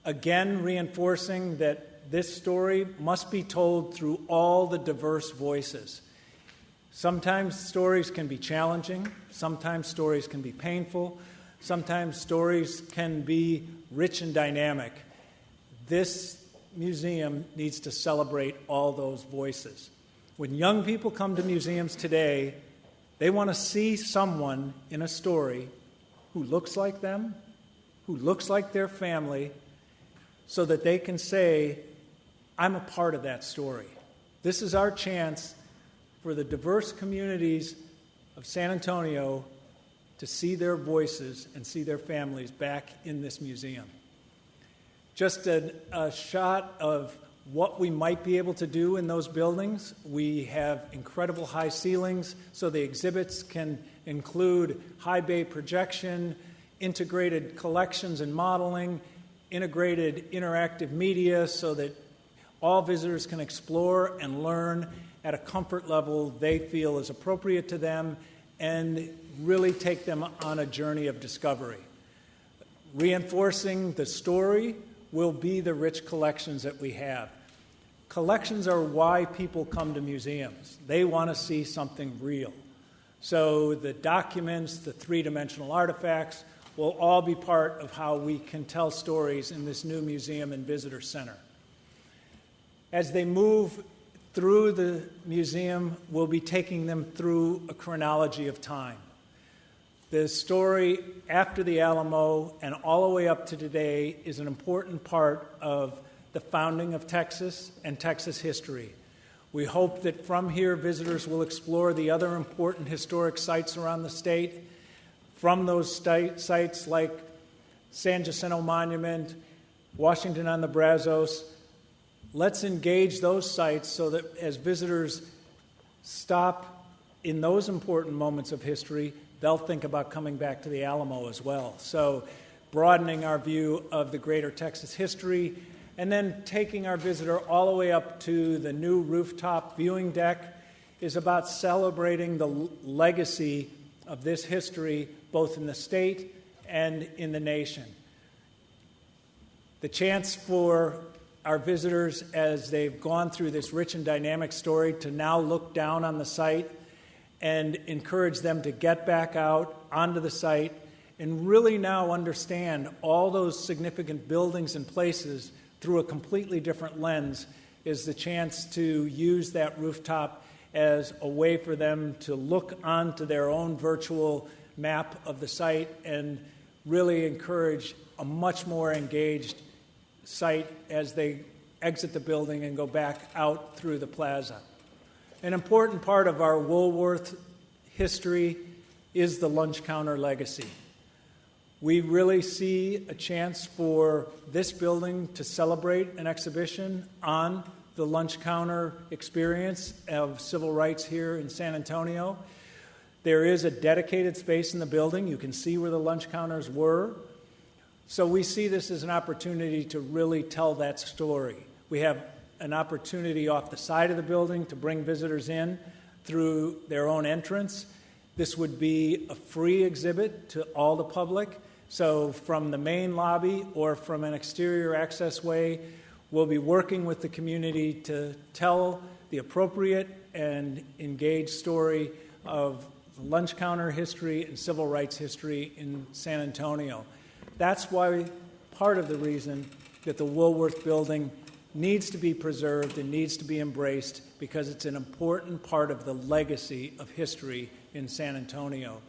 Again, reinforcing that this story must be told through all the diverse voices. Sometimes stories can be challenging, sometimes stories can be painful, sometimes stories can be rich and dynamic. This museum needs to celebrate all those voices. When young people come to museums today, they want to see someone in a story who looks like them, who looks like their family, so that they can say, I'm a part of that story. This is our chance for the diverse communities of San Antonio to see their voices and see their families back in this museum. Just a shot of what we might be able to do in those buildings. We have incredible high ceilings, so the exhibits can include high bay projection, integrated collections and modeling, integrated interactive media so that all visitors can explore and learn at a comfort level they feel is appropriate to them and really take them on a journey of discovery. Reinforcing the story will be the rich collections that we have. Collections are why people come to museums. They want to see something real. So the documents, the three-dimensional artifacts, will all be part of how we can tell stories in this new museum and visitor center. As they move through the museum, we'll be taking them through a chronology of time. The story after the Alamo and all the way up to today is an important part of the founding of Texas and Texas history. We hope that from here, visitors will explore the other important historic sites around the state. From those sites like San Jacinto Monument, Washington on the Brazos, let's engage those sites so that as visitors stop in those important moments of history, they'll think about coming back to the Alamo as well. So broadening our view of the greater Texas history, and then taking our visitor all the way up to the new rooftop viewing deck is about celebrating the legacy of this history both in the state and in the nation. The chance for our visitors, as they've gone through this rich and dynamic story, to now look down on the site and encourage them to get back out onto the site and really now understand all those significant buildings and places through a completely different lens is the chance to use that rooftop as a way for them to look onto their own virtual map of the site and really encourage a much more engaged site as they exit the building and go back out through the plaza. An important part of our Woolworth history is the lunch counter legacy. We really see a chance for this building to celebrate an exhibition on the lunch counter experience of civil rights here in San Antonio. There is a dedicated space in the building. You can see where the lunch counters were. So we see this as an opportunity to really tell that story. We have an opportunity off the side of the building to bring visitors in through their own entrance. This would be a free exhibit to all the public. So from the main lobby or from an exterior access way, we'll be working with the community to tell the appropriate and engaged story of lunch counter history and civil rights history in San Antonio. That's why part of the reason that the Woolworth building needs to be preserved and needs to be embraced, because it's an important part of the legacy of history in San Antonio.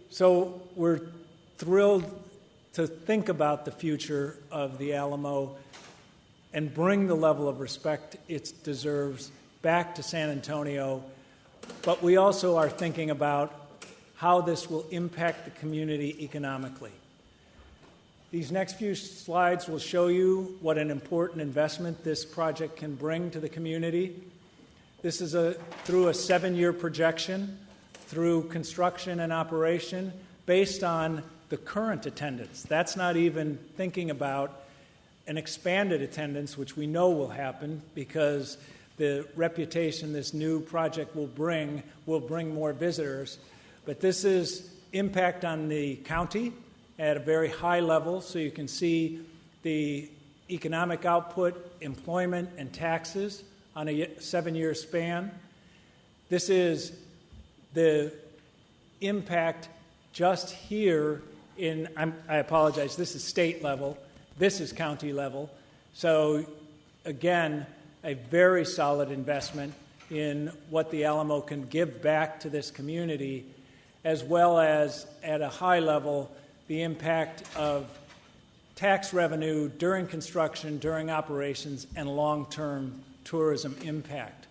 So we're thrilled to think about the future of the Alamo and bring the level of respect it deserves back to San Antonio. But we also are thinking about how this will impact the community economically. These next few slides will show you what an important investment this project can bring to the community. This is through a 7-year projection, through construction and operation, based on the current attendance. That's not even thinking about an expanded attendance, which we know will happen because the reputation this new project will bring more visitors. But this is impact on the county at a very high level, so you can see the economic output, employment, and taxes on a 7-year span. This is the impact just here I apologize, this is state level, this is county level. So again, a very solid investment in what the Alamo can give back to this community, as well as at a high level, the impact of tax revenue during construction, during operations, and long-term tourism impact.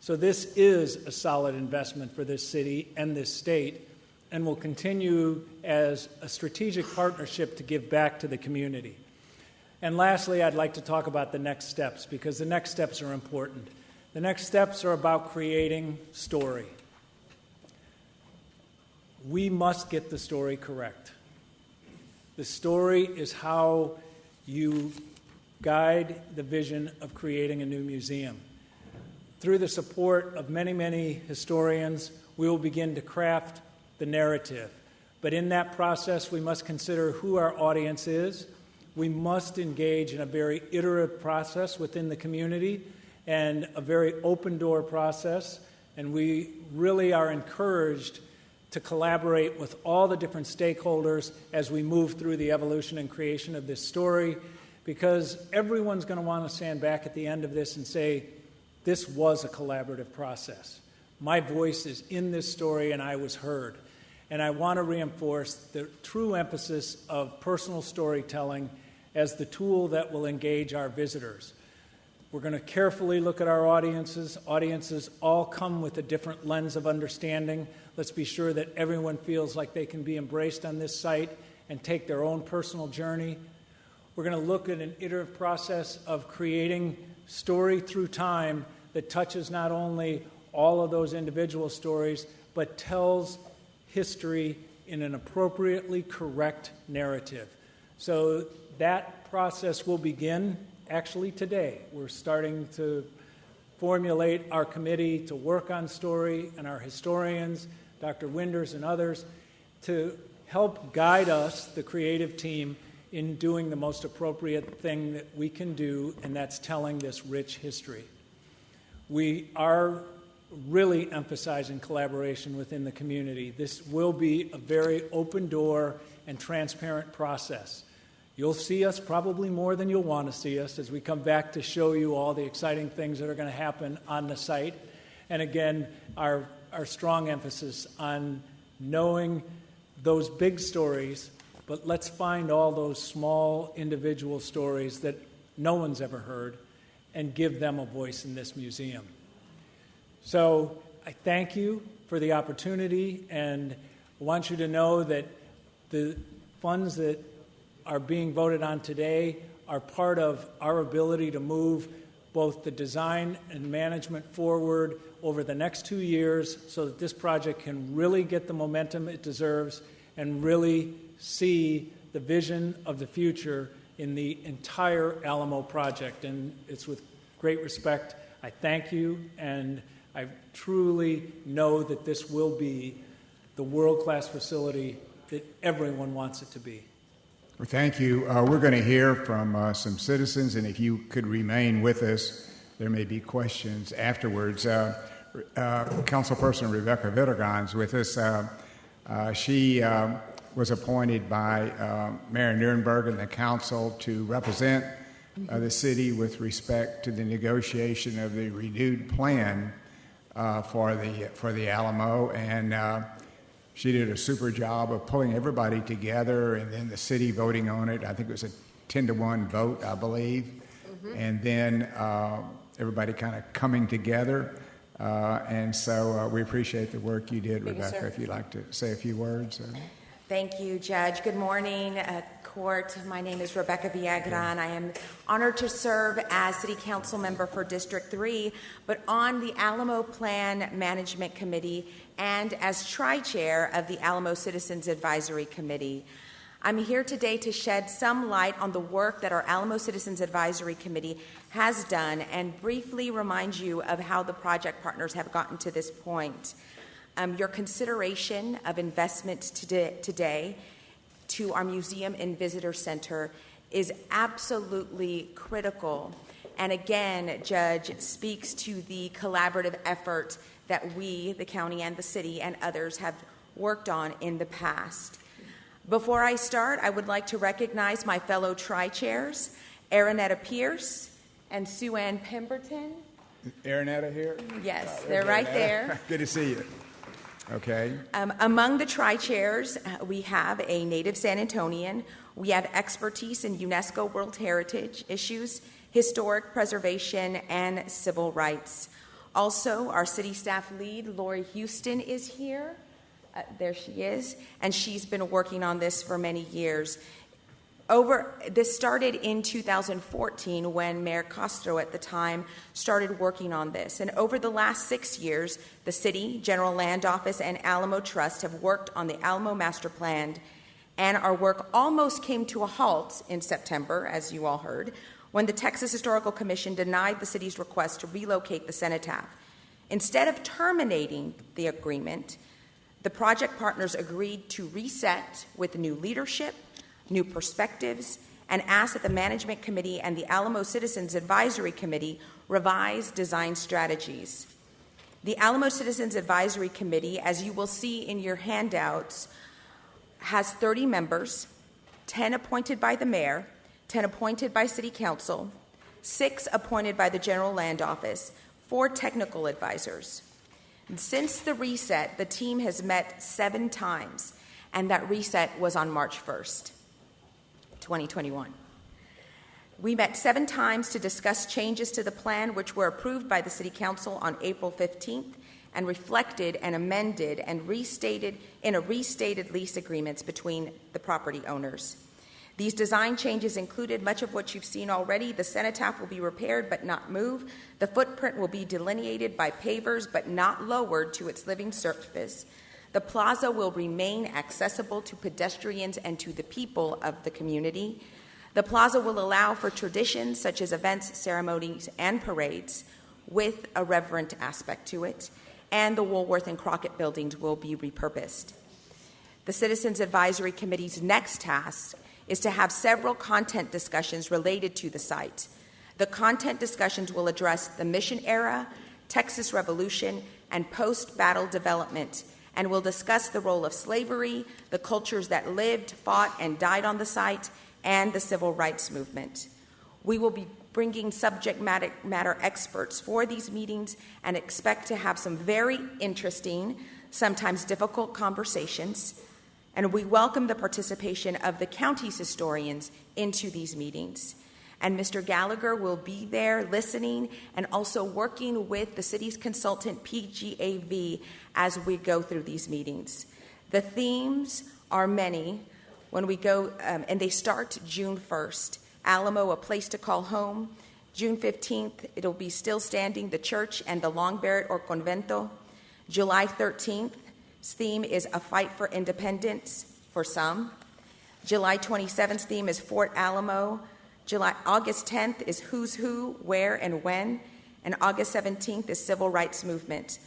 So this is a solid investment for this city and this state, and will continue as a strategic partnership to give back to the community. And lastly, I'd like to talk about the next steps, because the next steps are important. The next steps are about creating story. We must get the story correct. The story is how you guide the vision of creating a new museum. Through the support of many, many historians, we will begin to craft the narrative. But in that process, we must consider who our audience is. We must engage in a very iterative process within the community and a very open-door process. And we really are encouraged to collaborate with all the different stakeholders as we move through the evolution and creation of this story, because everyone's going to want to stand back at the end of this and say, this was a collaborative process. My voice is in this story and I was heard. And I want to reinforce the true emphasis of personal storytelling as the tool that will engage our visitors. We're going to carefully look at our audiences. Audiences all come with a different lens of understanding. Let's be sure that everyone feels like they can be embraced on this site and take their own personal journey. We're going to look at an iterative process of creating story through time that touches not only all of those individual stories, but tells history in an appropriately correct narrative. So that process will begin actually today. We're starting to formulate our committee to work on story, and our historians, Dr. Winders and others, to help guide us, the creative team, in doing the most appropriate thing that we can do, and that's telling this rich history. We are really emphasizing collaboration within the community. This will be a very open door and transparent process. You'll see us probably more than you'll want to see us as we come back to show you all the exciting things that are going to happen on the site. And again, our strong emphasis on knowing those big stories, but let's find all those small individual stories that no one's ever heard and give them a voice in this museum. So I thank you for the opportunity, and I want you to know that the funds that are being voted on today are part of our ability to move both the design and management forward over the next 2 years so that this project can really get the momentum it deserves and really see the vision of the future in the entire Alamo project. And it's with great respect I thank you, and I truly know that this will be the world-class facility that everyone wants it to be. Well, thank you. We're going to hear from some citizens, and if you could remain with us, there may be questions afterwards. Councilperson Rebecca Vittlegon's with us. She was appointed by Mayor Nierenberg and the council to represent the city with respect to the negotiation of the renewed plan for the Alamo, and she did a super job of pulling everybody together, and then the city voting on it. I think it was a 10-1 vote, I believe. Mm-hmm. And then everybody kind of coming together. And so we appreciate the work you did, Rebecca. Sir. If you'd like to say a few words. Thank you, Judge. Good morning, Court. My name is Rebecca Viagran. I am honored to serve as City Council member for District 3, but on the Alamo Plan Management Committee and as Tri-Chair of the Alamo Citizens Advisory Committee. I'm here today to shed some light on the work that our Alamo Citizens Advisory Committee has done and briefly remind you of how the project partners have gotten to this point. Your consideration of investment today to our Museum and Visitor Center is absolutely critical. And again, Judge, speaks to the collaborative effort that we, the county and the city and others have worked on in the past. Before I start, I would like to recognize my fellow Tri-Chairs, Aaronetta Pierce and Sue Ann Pemberton. Aaronetta here? Yes, they're right there. Good to see you. Okay. Among the Tri-Chairs, we have a native San Antonian. We have expertise in UNESCO World Heritage issues, historic preservation, and civil rights. Also, our city staff lead, Lori Houston, is here. There she is, and she's been working on this for many years. This started in 2014 when Mayor Castro at the time started working on this. And over the last 6 years, the City, General Land Office, and Alamo Trust have worked on the Alamo Master Plan, and our work almost came to a halt in September, as you all heard, when the Texas Historical Commission denied the city's request to relocate the cenotaph. Instead of terminating the agreement, the project partners agreed to reset with new leadership, new perspectives, and asked that the Management Committee and the Alamo Citizens Advisory Committee revise design strategies. The Alamo Citizens Advisory Committee, as you will see in your handouts, has 30 members, 10 appointed by the mayor, 10 appointed by City Council, 6 appointed by the General Land Office, 4 technical advisors. And since the reset, the team has met 7 times, and that reset was on March 1st. 2021. We met 7 times to discuss changes to the plan, which were approved by the City Council on April 15th and reflected and amended and restated in a restated lease agreements between the property owners. These design changes included much of what you've seen already. The cenotaph will be repaired but not moved. The footprint will be delineated by pavers but not lowered to its living surface. The plaza will remain accessible to pedestrians and to the people of the community. The plaza will allow for traditions such as events, ceremonies, and parades with a reverent aspect to it, and the Woolworth and Crockett buildings will be repurposed. The Citizens Advisory Committee's next task is to have several content discussions related to the site. The content discussions will address the mission era, Texas Revolution, and post-battle development, and will discuss the role of slavery, the cultures that lived, fought, and died on the site, and the civil rights movement. We will be bringing subject matter experts for these meetings and expect to have some very interesting, sometimes difficult conversations, and we welcome the participation of the county's historians into these meetings. And Mr. Gallagher will be there listening and also working with the city's consultant, PGAV, as we go through these meetings. The themes are many when we go, and they start June 1st. Alamo, a place to call home. June 15th, it'll be Still Standing, the church and the Long Barrett or Convento. July 13th, theme is A Fight for Independence for some. July 27th theme is Fort Alamo. August 10th is Who's Who, Where, and When, and August 17th is Civil Rights Movement.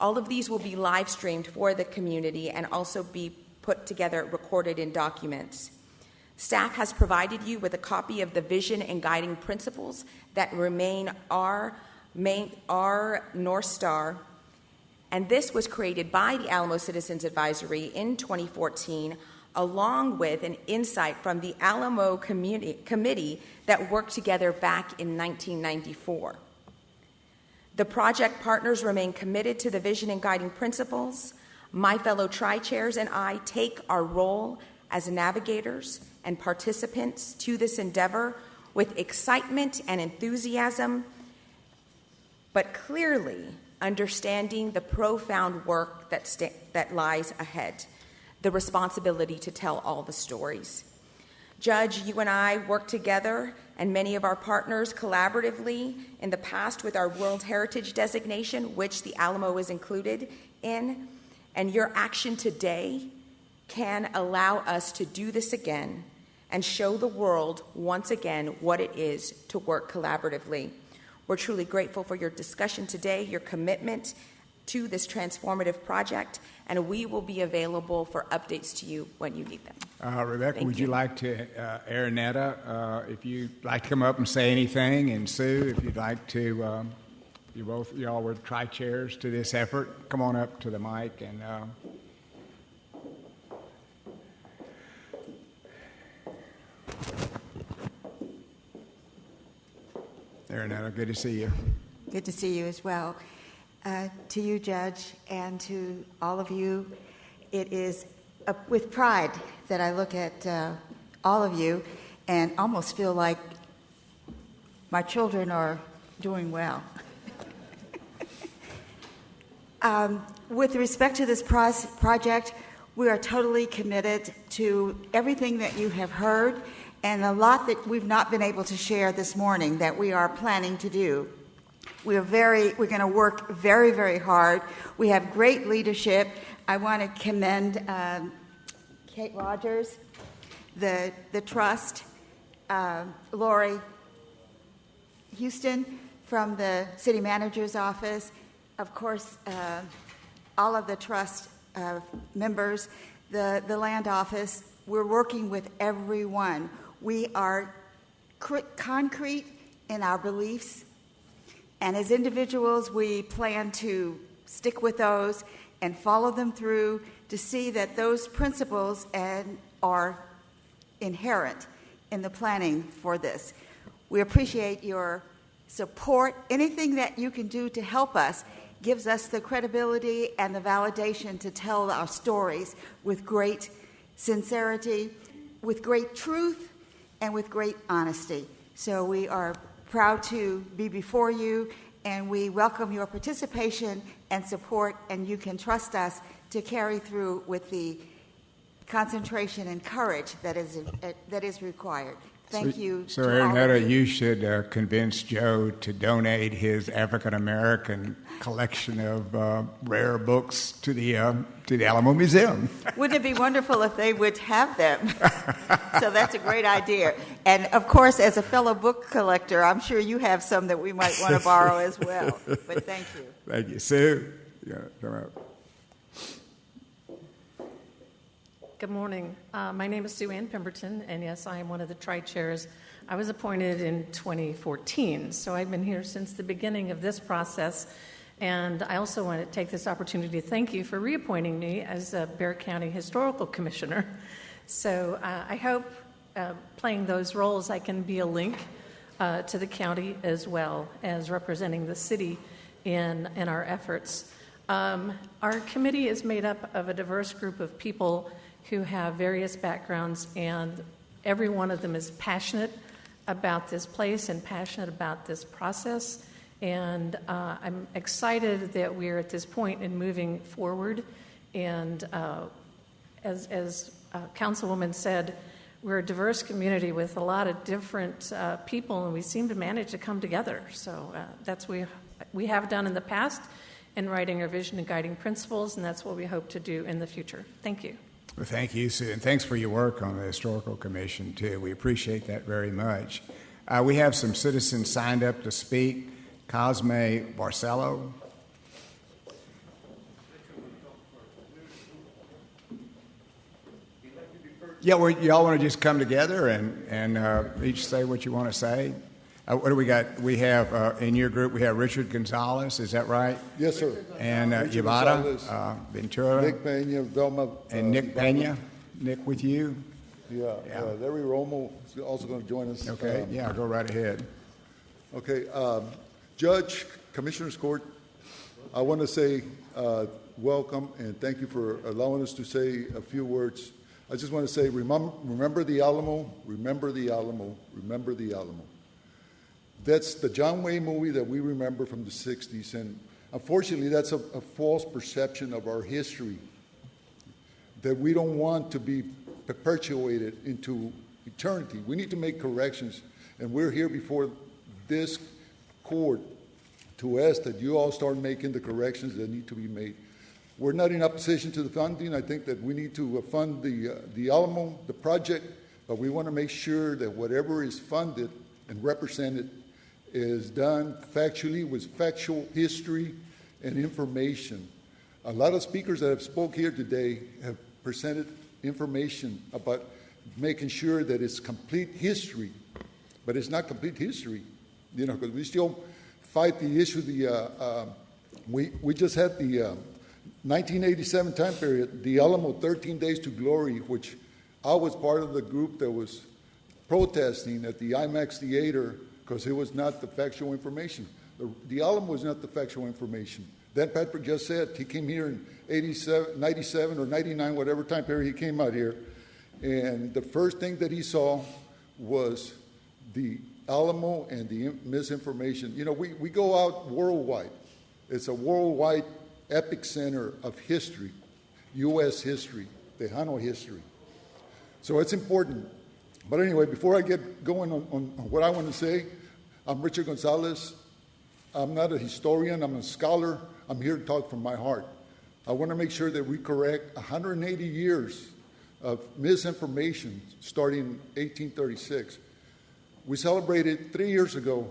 All of these will be live streamed for the community and also be put together, recorded in documents. Staff has provided you with a copy of the vision and guiding principles that remain our North Star, and this was created by the Alamo Citizens Advisory in 2014, along with an insight from the Alamo Committee that worked together back in 1994. The project partners remain committed to the vision and guiding principles. My fellow tri-chairs and I take our role as navigators and participants to this endeavor with excitement and enthusiasm, but clearly understanding the profound work that lies ahead. The responsibility to tell all the stories. Judge, you and I worked together, and many of our partners collaboratively in the past with our World Heritage designation, which the Alamo is included in, and your action today can allow us to do this again and show the world once again what it is to work collaboratively. We're truly grateful for your discussion today, your commitment to this transformative project, and we will be available for updates to you when you need them. Rebecca, would you like to, Araneta, if you'd like to come up and say anything, and Sue, if you'd like to, y'all were tri-chairs to this effort, come on up to the mic and Araneta, good to see you. Good to see you as well. To you, Judge, and to all of you, it is with pride that I look at all of you and almost feel like my children are doing well. With respect to this project, we are totally committed to everything that you have heard and a lot that we've not been able to share this morning that we are planning to do. We're going to work very, very hard. We have great leadership. I want to commend Kate Rogers, the trust, Lori Houston from the city manager's office, of course, all of the trust members, the land office. We're working with everyone. We are concrete in our beliefs, and as individuals, we plan to stick with those and follow them through to see that those principles are inherent in the planning for this. We appreciate your support. Anything that you can do to help us gives us the credibility and the validation to tell our stories with great sincerity, with great truth, and with great honesty. So we are proud to be before you, and we welcome your participation and support, and you can trust us to carry through with the concentration and courage that is required. Thank you. So Ernetta, you should convince Joe to donate his African American collection of rare books to the Alamo Museum. Wouldn't it be wonderful if they would have them? So that's a great idea. And of course, as a fellow book collector, I'm sure you have some that we might want to borrow as well. But thank you. Thank you. Sue, come up. Good morning. My name is Sue Ann Pemberton, and yes, I am one of the tri-chairs. I was appointed in 2014, so I've been here since the beginning of this process, and I also want to take this opportunity to thank you for reappointing me as a Bexar County Historical Commissioner. So I hope playing those roles I can be a link to the county as well as representing the city in our efforts. Our committee is made up of a diverse group of people who have various backgrounds, and every one of them is passionate about this place and passionate about this process. And I'm excited that we're at this point in moving forward. And as Councilwoman said, we're a diverse community with a lot of different people, and we seem to manage to come together. So that's what we have done in the past in writing our vision and guiding principles, and that's what we hope to do in the future. Thank you. Well, thank you, Sue, and thanks for your work on the Historical Commission, too. We appreciate that very much. We have some citizens signed up to speak. Cosme Barcelo. Yeah, y'all want to just come together and each say what you want to say? What do we got? We have, in your group, we have Richard Gonzalez, is that right? Yes, sir. And Yvonne Ventura. Nick Pena, Velma. And Nick Pena. Nick with you? Yeah. Larry Romo is also going to join us. Okay, go right ahead. Okay. Judge, Commissioners Court, I want to say welcome and thank you for allowing us to say a few words. I just want to say, remember the Alamo, remember the Alamo, remember the Alamo. That's the John Wayne movie that we remember from the 60s, and unfortunately that's a false perception of our history that we don't want to be perpetuated into eternity. We need to make corrections, and we're here before this court to ask that you all start making the corrections that need to be made. We're not in opposition to the funding. I think that we need to fund the Alamo, the project, but we want to make sure that whatever is funded and represented is done factually with factual history and information. A lot of speakers that have spoke here today have presented information about making sure that it's complete history, but it's not complete history, because we still fight the issue. We just had the 1987 time period, the Alamo 13 Days to Glory, which I was part of the group that was protesting at the IMAX theater because it was not the factual information. The Alamo was not the factual information. Dan Patrick just said he came here in 97 or 99, whatever time period he came out here, and the first thing that he saw was the Alamo and the misinformation. We go out worldwide. It's a worldwide epic center of history, U.S. history, Tejano history. So it's important. But anyway, before I get going on what I want to say, I'm Richard Gonzalez. I'm not a historian, I'm a scholar. I'm here to talk from my heart. I want to make sure that we correct 180 years of misinformation starting in 1836. We celebrated 3 years ago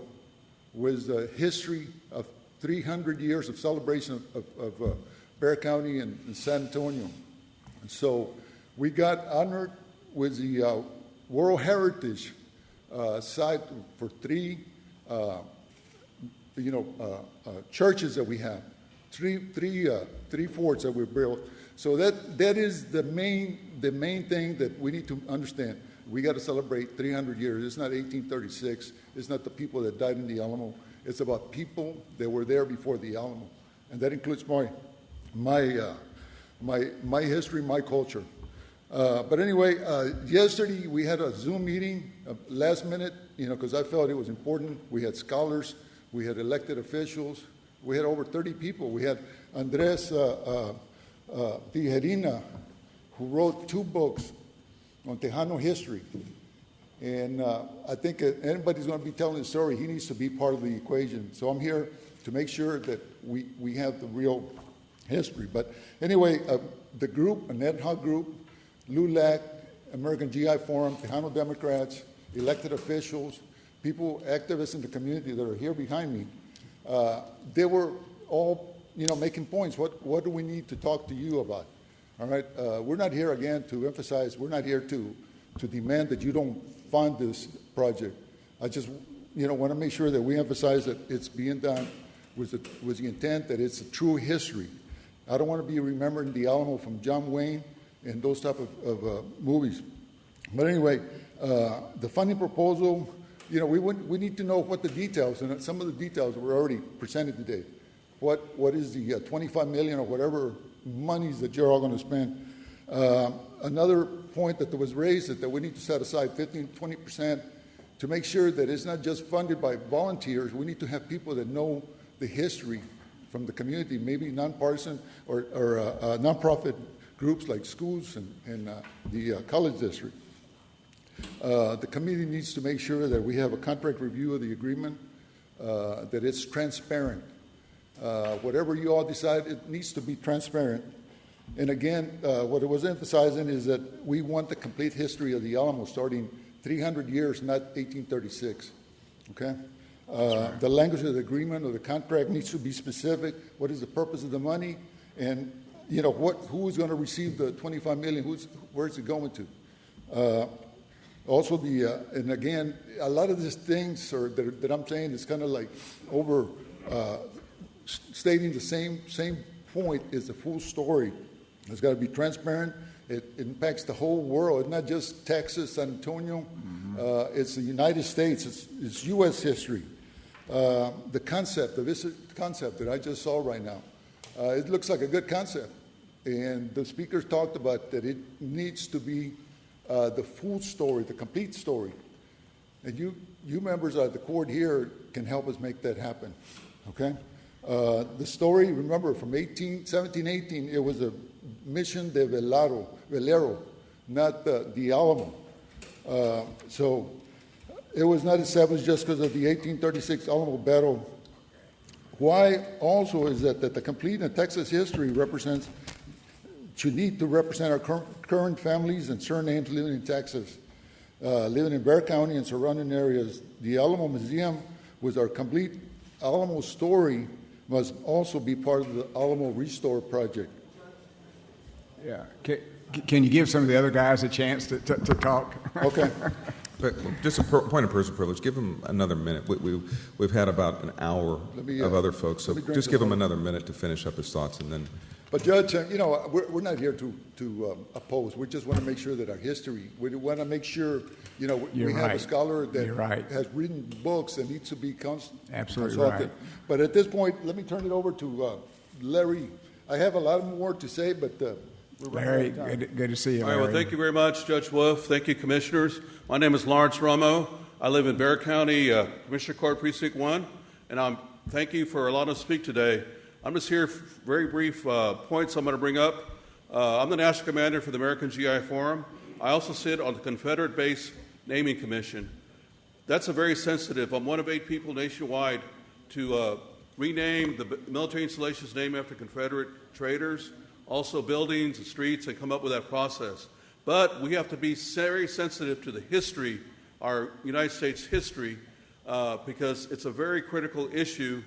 was the history of 300 years of celebration of Bexar County and San Antonio. And so we got honored with the World Heritage site for three churches that we have, three forts that we built. So that is the main thing that we need to understand. We got to celebrate 300 years. It's not 1836. It's not the people that died in the Alamo. It's about people that were there before the Alamo, and that includes my history, my culture. But anyway, yesterday we had a Zoom meeting, last minute, because I felt it was important. We had scholars, we had elected officials, we had over 30 people. We had Andres Tijerina, who wrote 2 books on Tejano history. And I think if anybody's going to be telling the story, he needs to be part of the equation. So I'm here to make sure that we have the real history. But anyway, the group, an ad hoc group, LULAC, American GI Forum, Tejano Democrats, elected officials, people, activists in the community that are here behind me, they were all, making points. What do we need to talk to you about? All right, we're not here again to emphasize. We're not here to demand that you don't fund this project. I just, want to make sure that we emphasize that it's being done with the intent that it's a true history. I don't want to be remembering the Alamo from John Wayne and those type of movies. But anyway, the funding proposal, we need to know what the details, and some of the details were already presented today. What is the $25 million or whatever monies that you're all going to spend? Another point that was raised is that we need to set aside 15-20% to make sure that it's not just funded by volunteers. We need to have people that know the history from the community, maybe nonpartisan or nonprofit groups like schools and the college district. The committee needs to make sure that we have a contract review of the agreement, that it's transparent. Whatever you all decide, it needs to be transparent. And again, what it was emphasizing is that we want the complete history of the Alamo starting 300 years, not 1836. Okay? The language of the agreement or the contract needs to be specific. What is the purpose of the money? And, who is going to receive the $25 million? Where's it going to? Also, and again, a lot of these things that I'm saying is kind of like over stating the same point is the full story. It's got to be transparent. It impacts the whole world. It's not just Texas, San Antonio. It's the United States. It's U.S. history. The concept that I just saw right now, it looks like a good concept. And the speakers talked about that it needs to be the full story, the complete story. And you members of the court here can help us make that happen. Okay? The story, remember, from 1718, it was a Mission de Velero, not the Alamo. So it was not established just because of the 1836 Alamo battle. Why also is that the complete in Texas history should need to represent our current families and surnames living in Texas, living in Bexar County and surrounding areas. The Alamo Museum was our complete Alamo story, must also be part of the Alamo Restore Project. Yeah. Can you give some of the other guys a chance to talk? Okay. But just a point of personal privilege, give them another minute. We've had about an hour of other folks, so just give them another minute to finish up his thoughts, and then. But Judge, we're not here to oppose. We just want to make sure that our history. We want to make sure we have a scholar that has written books that needs to be consulted. Right. But at this point, let me turn it over to Larry. I have a lot more to say, but. Larry, good to see you. All right, well, thank you very much, Judge Wolf. Thank you, Commissioners. My name is Lawrence Romo. I live in Bexar County, Commissioner Court Precinct 1, and thank you for allowing us to speak today. I'm just here for very brief points I'm going to bring up. I'm the National Commander for the American GI Forum. I also sit on the Confederate base Naming Commission. That's a very sensitive. I'm one of 8 people nationwide to rename the military installations named after Confederate traitors, also buildings and streets, and come up with that process. But we have to be very sensitive to the history, our United States history, because it's a very critical issue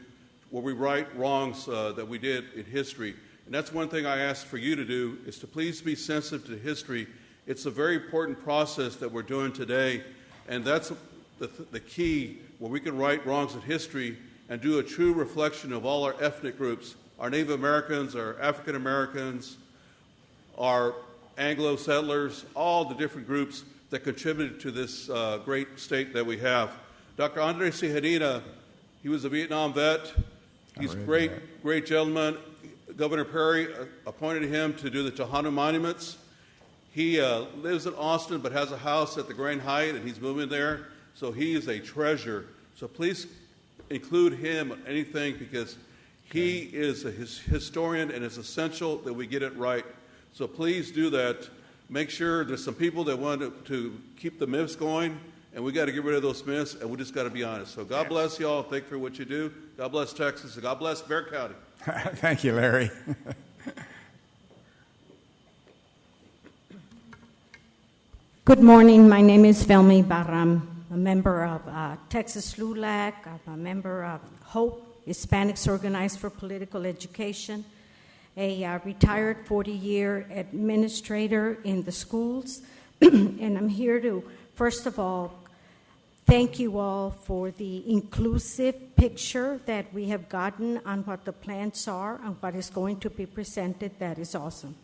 where we right wrongs that we did in history. And that's one thing I ask for you to do, is to please be sensitive to history. It's a very important process that we're doing today, and that's the key where we can right wrongs in history and do a true reflection of all our ethnic groups, our Native Americans, our African Americans, our Anglo settlers, all the different groups that contributed to this great state that we have. Dr. Andres Tijerina, he was a Vietnam vet. He's a great gentleman. Governor Perry appointed him to do the Tohono monuments. He lives in Austin but has a house at the Grand Hyatt, and he's moving there. So he is a treasure. So please include him in anything, because he is a historian, and it's essential that we get it right. So please do that. Make sure there's some people that want to keep the myths going, and we got to get rid of those myths, and we just got to be honest. So God bless you all. Thank you for what you do. God bless Texas, and God bless Bexar County. Thank you, Larry. Good morning. My name is Velmi Barram. I'm a member of Texas LULAC. I'm a member of HOPE, Hispanics Organized for Political Education, a retired 40-year administrator in the schools. And I'm here to, first of all, thank you all for the inclusive picture that we have gotten on what the plans are and what is going to be presented. That is awesome.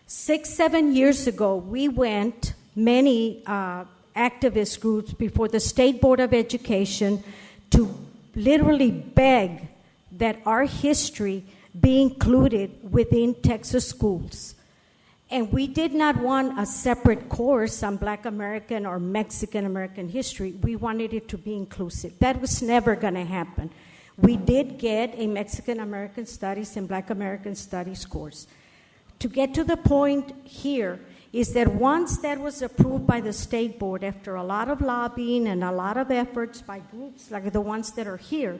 6-7 years ago, we went, many activist groups, before the State Board of Education to literally beg that our history be included within Texas schools. And we did not want a separate course on Black American or Mexican American history. We wanted it to be inclusive. That was never going to happen. We did get a Mexican American Studies and Black American Studies course. To get to the point here is that once that was approved by the State Board, after a lot of lobbying and a lot of efforts by groups like the ones that are here,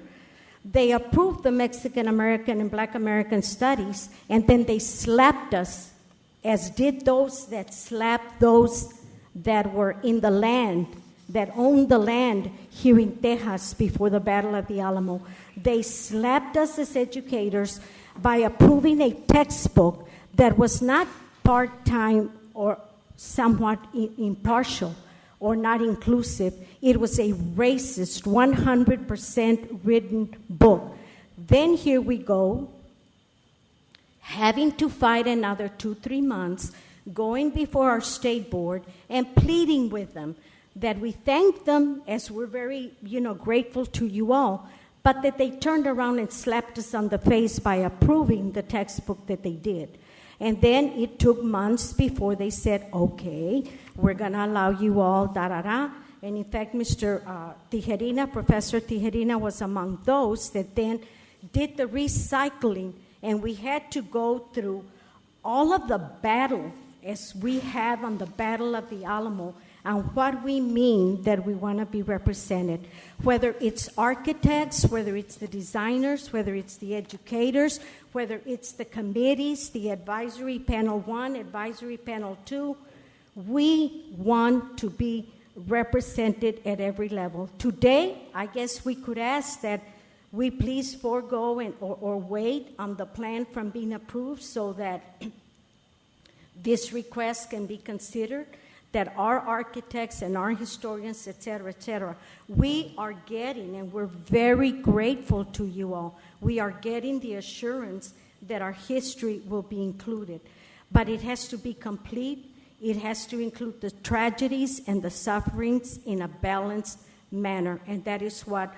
they approved the Mexican American and Black American Studies, and then they slapped us, as did those that slapped those that were in the land, that owned the land here in Texas before the Battle of the Alamo. They slapped us as educators by approving a textbook that was not part-time or somewhat impartial or not inclusive. It was a racist, 100% written book. Then here we go, having to fight another 2-3 months, going before our State Board and pleading with them that we thank them, as we're very, grateful to you all, but that they turned around and slapped us on the face by approving the textbook that they did. And then it took months before they said, okay, we're going to allow you all, da-da-da. And in fact, Mr. Tijerina, Professor Tijerina, was among those that then did the recycling. And we had to go through all of the battle, as we have on the Battle of the Alamo, and what we mean that we want to be represented. Whether it's architects, whether it's the designers, whether it's the educators, whether it's the committees, the advisory panel 1, advisory panel 2, we want to be represented at every level. Today, I guess we could ask that we please forego or wait on the plan from being approved so that this request can be considered, that our architects and our historians, et cetera, we are getting, and we're very grateful to you all, we are getting the assurance that our history will be included. But it has to be complete. It has to include the tragedies and the sufferings in a balanced manner, and that is what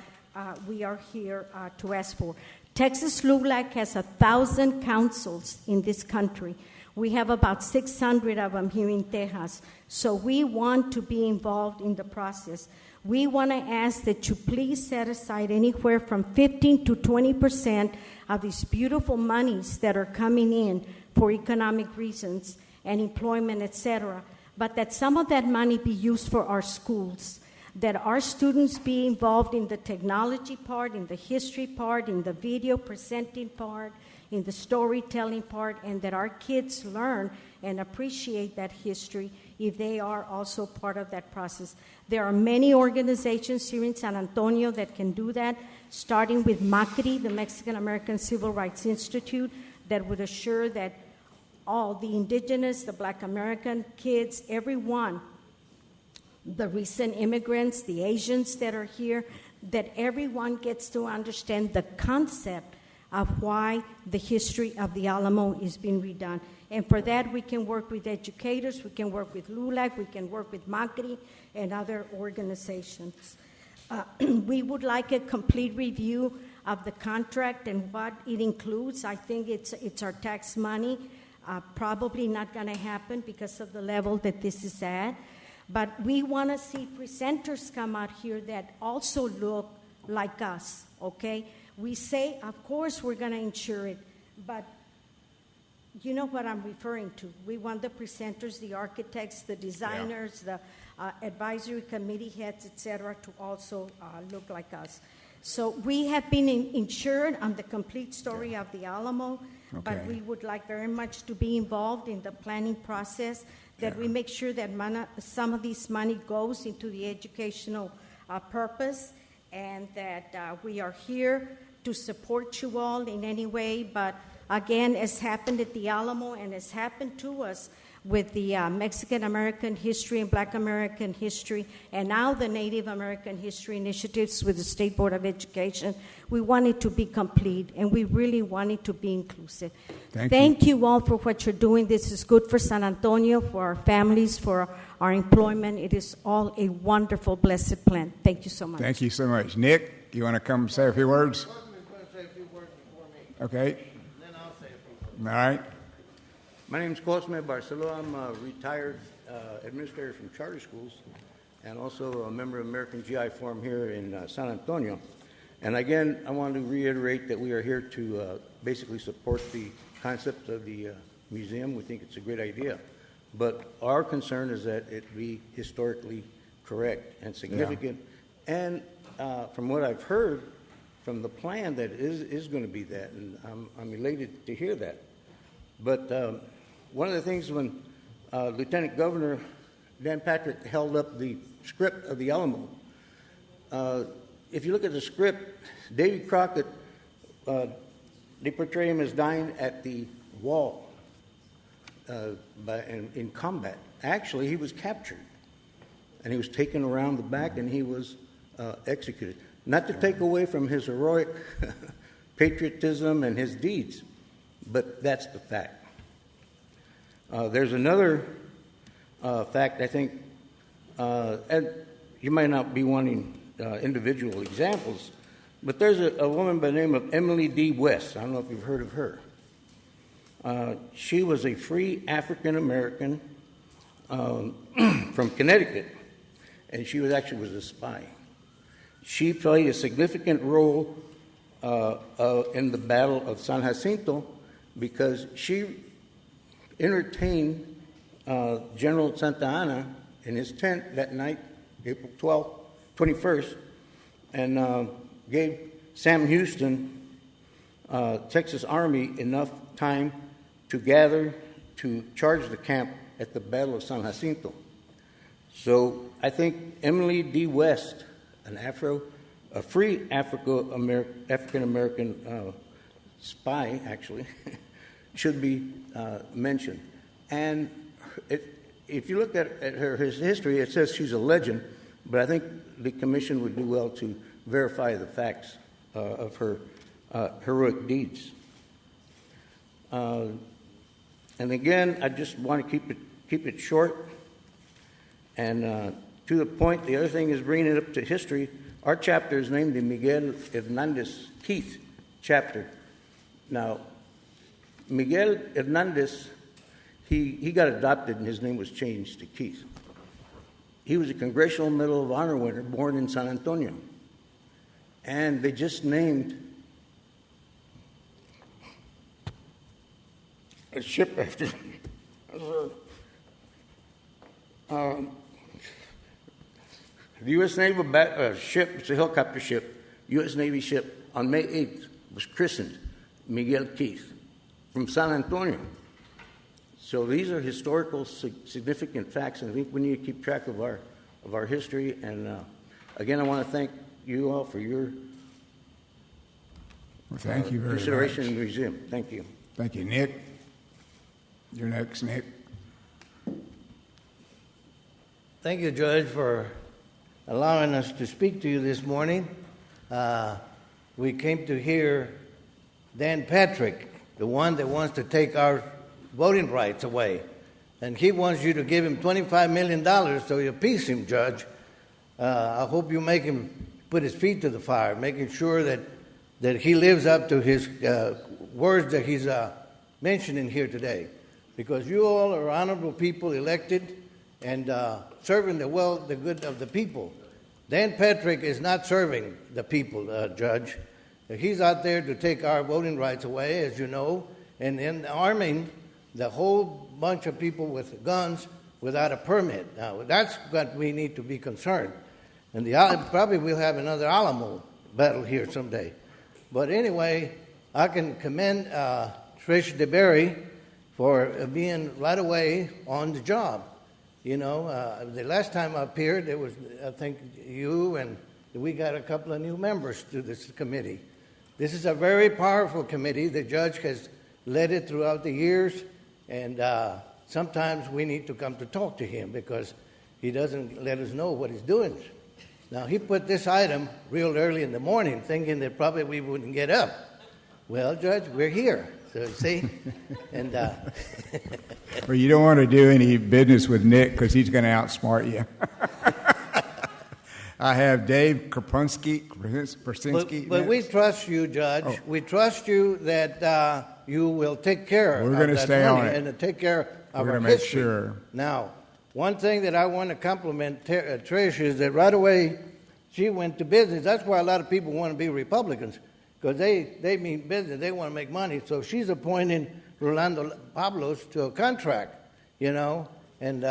we are here to ask for. Texas LULAC has 1,000 councils in this country. We have about 600 of them here in Texas. So we want to be involved in the process. We want to ask that you please set aside anywhere from 15 to 20% of these beautiful monies that are coming in for economic reasons and employment, et cetera, but that some of that money be used for our schools, that our students be involved in the technology part, in the history part, in the video presenting part, in the storytelling part, and that our kids learn and appreciate that history if they are also part of that process. There are many organizations here in San Antonio that can do that, starting with MACRI, the Mexican American Civil Rights Institute, that would assure that all the indigenous, the Black American kids, everyone, the recent immigrants, the Asians that are here, that everyone gets to understand the concept of why the history of the Alamo is being redone. And for that, we can work with educators, we can work with LULAC, we can work with MACRI and other organizations. We would like a complete review of the contract and what it includes. I think it's our tax money. Probably not going to happen because of the level that this is at. But we want to see presenters come out here that also look like us, okay? We say, of course, we're going to insure it, but you know what I'm referring to. We want the presenters, the architects, the designers, the advisory committee heads, etc., to also look like us. So we have been insured on the complete story of the Alamo, but we would like very much to be involved in the planning process, that we make sure that some of this money goes into the educational purpose, and that we are here to support you all in any way. But again, as happened at the Alamo and has happened to us with the Mexican American history and Black American history, and now the Native American history initiatives with the State Board of Education, we want it to be complete, and we really want it to be inclusive. Thank you all for what you're doing. This is good for San Antonio, for our families, for our employment. It is all a wonderful, blessed plan. Thank you so much. Thank you so much. Nick, you want to come say a few words? Okay. Then I'll say a few words. All right. My name is Cosme Barcelo. I'm a retired administrator from charter schools and also a member of American GI Forum here in San Antonio. And again, I want to reiterate that we are here to basically support the concept of the museum. We think it's a great idea. But our concern is that it be historically correct and significant. Yeah. And from what I've heard from the plan, that is going to be that. And I'm elated to hear that. But one of the things when Lieutenant Governor Dan Patrick held up the script of the Alamo, if you look at the script, Davy Crockett, they portray him as dying at the wall in combat. Actually, he was captured, and he was taken around the back, and he was executed. Not to take away from his heroic patriotism and his deeds, but that's the fact. There's another fact, I think, and you might not be wanting individual examples, but there's a woman by the name of Emily D. West. I don't know if you've heard of her. She was a free African American from Connecticut, and she was a spy. She played a significant role in the Battle of San Jacinto because she entertained General Santa Anna in his tent that night, April 21st, and gave Sam Houston, Texas Army, enough time to gather to charge the camp at the Battle of San Jacinto. So I think Emily D. West, a free African American spy, actually, should be mentioned. And if you look at her history, it says she's a legend, but I think the commission would do well to verify the facts of her heroic deeds. And again, I just want to keep it short and to the point. The other thing is bringing it up to history. Our chapter is named the Miguel Hernandez Keith chapter. Now, Miguel Hernandez, he got adopted and his name was changed to Keith. He was a Congressional Medal of Honor winner born in San Antonio. And they just named a ship after him. The U.S. Navy ship, it's a helicopter ship, U.S. Navy ship, on May 8th was christened Miguel Keith from San Antonio. So these are historical significant facts, and I think we need to keep track of our history. And again, I want to thank you all for your thank you very consideration much. in the museum. Thank you. Thank you, Nick. You're next, Nick. Thank you, Judge, for allowing us to speak to you this morning. We came to hear Dan Patrick, the one that wants to take our voting rights away. And he wants you to give him $25 million so you appease him, Judge. I hope you make him put his feet to the fire, making sure that he lives up to his words that he's mentioning here today. Because you all are honorable people elected and serving the good of the people. Dan Patrick is not serving the people, Judge. He's out there to take our voting rights away, as you know, and arming the whole bunch of people with guns without a permit. Now, that's what we need to be concerned. And probably we'll have another Alamo battle here someday. But anyway, I can commend Trish DeBerry for being right away on the job. You know, the last time I appeared, it was, I think, you, and we got a couple of new members to this committee. This is a very powerful committee. The judge has led it throughout the years, and sometimes we need to come to talk to him because he doesn't let us know what he's doing. Now, he put this item real early in the morning, thinking that probably we wouldn't get up. Well, Judge, we're here. So, see? And well, you don't want to do any business with Nick because he's going to outsmart you. I have Dave Persinski. But we trust you, Judge. Oh. We trust you that you will take care We're going to stay on it. And take care of We're our going to make history. sure. Now, one thing that I want to compliment Trish is that right away she went to business. That's why a lot of people want to be Republicans, because they mean business. They want to make money. So she's appointing Rolando Pablos to a contract, you know, and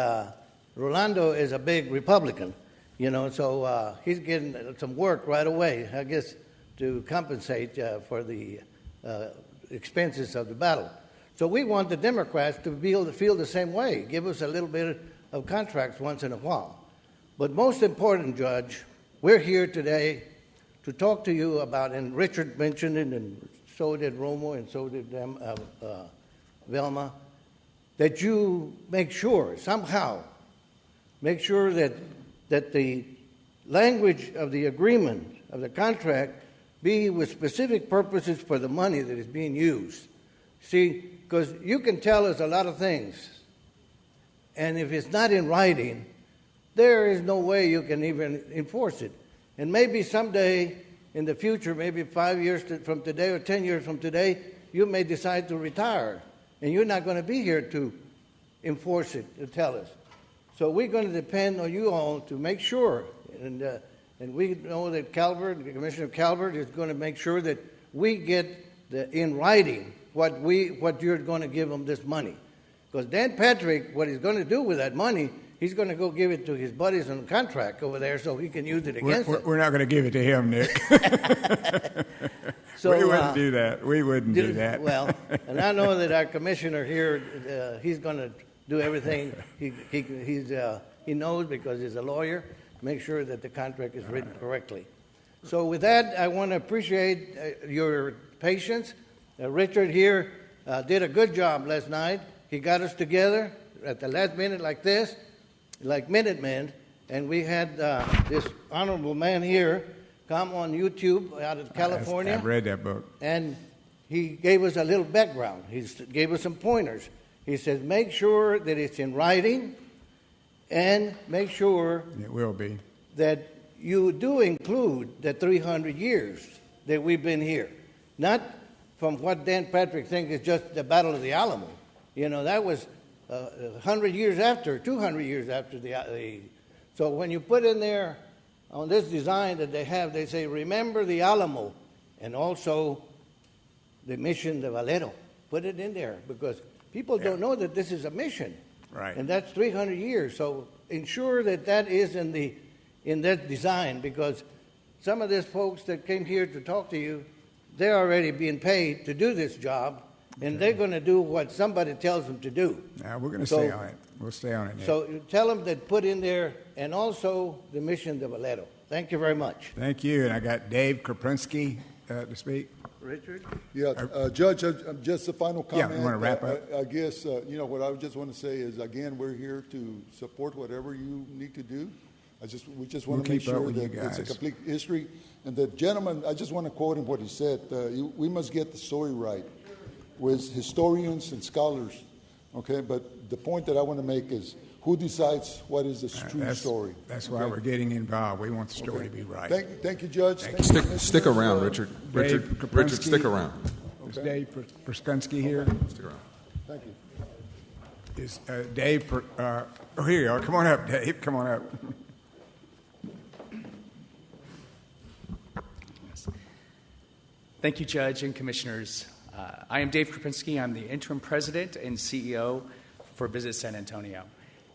Rolando is a big Republican, you know, so he's getting some work right away, I guess, to compensate for the expenses of the battle. So we want the Democrats to be able to feel the same way, give us a little bit of contracts once in a while. But most important, Judge, we're here today to talk to you about, and Richard mentioned it, and so did Romo, and so did Velma, that you make sure, somehow, make sure that the language of the agreement, of the contract, be with specific purposes for the money that is being used. See, because you can tell us a lot of things, and if it's not in writing, there is no way you can even enforce it. And maybe someday in the future, maybe 5 years from today or 10 years from today, you may decide to retire, and you're not going to be here to enforce it, to tell us. So we're going to depend on you all to make sure, and we know that Commissioner Calvert is going to make sure that we get in writing what you're going to give them this money. Because Dan Patrick, what he's going to do with that money, he's going to go give it to his buddies on contract over there so he can use it against them. We're not going to give it to him, Nick. So, we wouldn't do that. We wouldn't do that. Well, and I know that our commissioner here, he's going to do everything he knows because he's a lawyer, make sure that the contract is written correctly. So with that, I want to appreciate your patience. Richard here did a good job last night. He got us together at the last minute like this, like Minutemen, and we had this honorable man here come on YouTube out of California. I've read that book. And he gave us a little background. He gave us some pointers. He says, make sure that it's in writing and make sure it will be that you do include the 300 years that we've been here. Not from what Dan Patrick thinks is just the Battle of the Alamo. You know, that was 100 years after, 200 years after the. So when you put in there on this design that they have, they say, remember the Alamo and also the mission de Valero. Put it in there because people don't know that this is a mission. Right. And that's 300 years. So ensure that that is in that design, because some of these folks that came here to talk to you, they're already being paid to do this job, and they're going to do what somebody tells them to do. Now, we're going to stay on it. We'll stay on it, Nick. So you tell them that put in there, and also the Mission de Valero. Thank you very much. Thank you. And I got Dave Kraprinsky to speak. Richard? Yeah, Judge, just a final comment. Yeah, you want to wrap up? I guess, what I just want to say is, again, we're here to support whatever you need to do. We just want to make sure that it's a complete history. And the gentleman, I just want to quote him what he said. We must get the story right with historians and scholars, okay? But the point that I want to make is, who decides what is the true story? That's why we're getting involved. We want the story to be right. Thank you, Judge. Stick around, Richard. Richard, stick around. Is Dave Praskunsky here? Stick around. Thank you. Is Dave? Here you are. Come on up, Dave. Come on up. Thank you, Judge and Commissioners. I am Dave Kraprinsky. I'm the interim president and CEO for Visit San Antonio.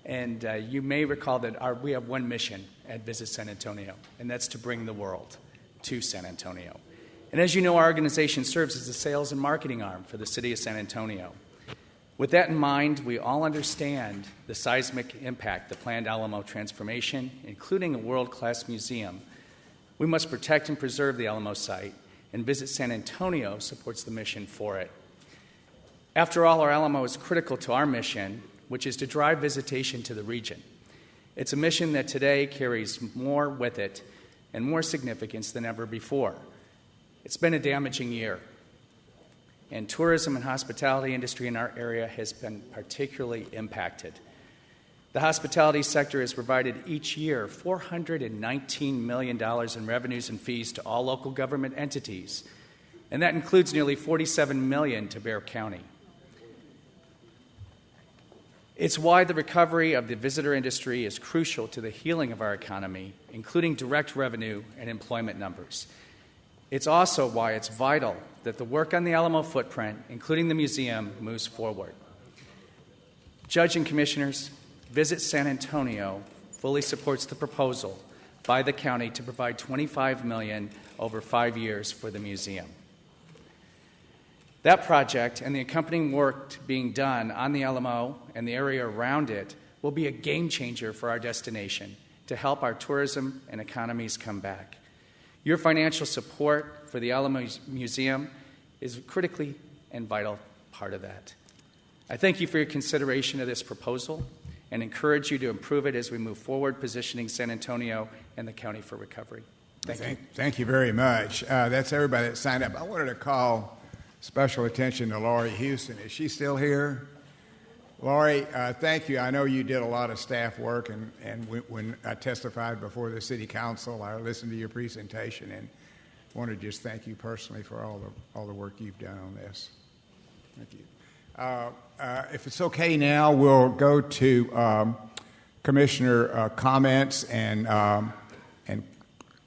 And you may recall that we have one mission at Visit San Antonio, and that's to bring the world to San Antonio. And as you know, our organization serves as the sales and marketing arm for the city of San Antonio. With that in mind, we all understand the seismic impact the planned Alamo transformation, including a world-class museum. We must protect and preserve the Alamo site, and Visit San Antonio supports the mission for it. After all, our Alamo is critical to our mission, which is to drive visitation to the region. It's a mission that today carries more with it and more significance than ever before. It's been a damaging year, and tourism and hospitality industry in our area has been particularly impacted. The hospitality sector has provided each year $419 million in revenues and fees to all local government entities, and that includes nearly $47 million to Bexar County. It's why the recovery of the visitor industry is crucial to the healing of our economy, including direct revenue and employment numbers. It's also why it's vital that the work on the Alamo footprint, including the museum, moves forward. Judge and Commissioners, Visit San Antonio fully supports the proposal by the county to provide $25 million over 5 years for the museum. That project and the accompanying work being done on the Alamo and the area around it will be a game changer for our destination to help our tourism and economies come back. Your financial support for the Alamo Museum is a critically and vital part of that. I thank you for your consideration of this proposal and encourage you to improve it as we move forward, positioning San Antonio and the county for recovery. Thank you. Thank you very much. That's everybody that signed up. I wanted to call special attention to Laurie Houston. Is she still here? Laurie, thank you. I know you did a lot of staff work, and when I testified before the city council, I listened to your presentation and wanted to just thank you personally for all the work you've done on this. Thank you. If it's okay now, we'll go to Commissioner comments and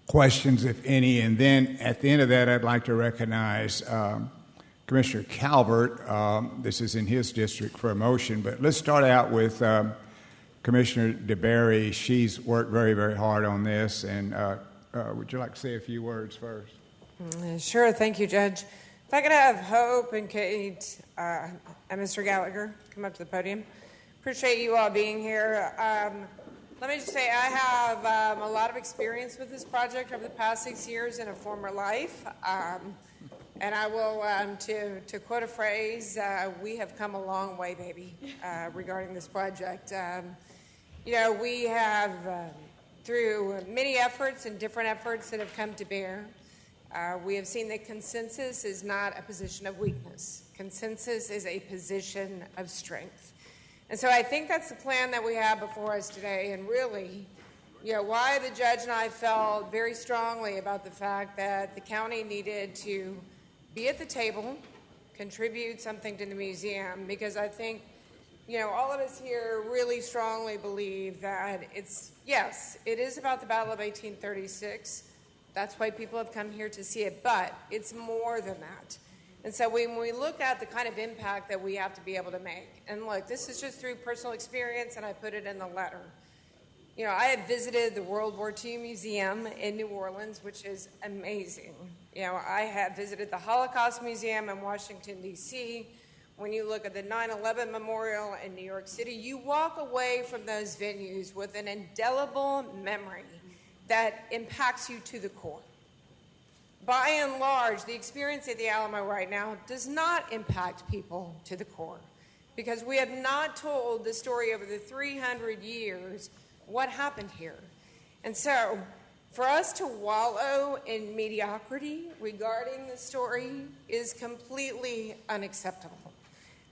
questions, if any, and then at the end of that, I'd like to recognize Commissioner Calvert. This is in his district for a motion, but let's start out with Commissioner DeBerry. She's worked very, very hard on this, and would you like to say a few words first? Sure. Thank you, Judge. If I could have Hope and Kate and Mr. Gallagher come up to the podium. Appreciate you all being here. Let me just say I have a lot of experience with this project over the past 6 years in a former life. And I will, to quote a phrase, we have come a long way, baby, regarding this project. We have, through many efforts and different efforts that have come to bear, we have seen that consensus is not a position of weakness. Consensus is a position of strength. And so I think that's the plan that we have before us today, and really, why the judge and I felt very strongly about the fact that the county needed to be at the table, contribute something to the museum, because I think, all of us here really strongly believe that it is about the Battle of 1836. That's why people have come here to see it, but it's more than that. And so when we look at the kind of impact that we have to be able to make, and look, this is just through personal experience, and I put it in the letter. I have visited the World War II Museum in New Orleans, which is amazing. I have visited the Holocaust Museum in Washington, D.C. When you look at the 9/11 Memorial in New York City, you walk away from those venues with an indelible memory that impacts you to the core. By and large, the experience at the Alamo right now does not impact people to the core because we have not told the story over the 300 years what happened here. And so, for us to wallow in mediocrity regarding the story is completely unacceptable.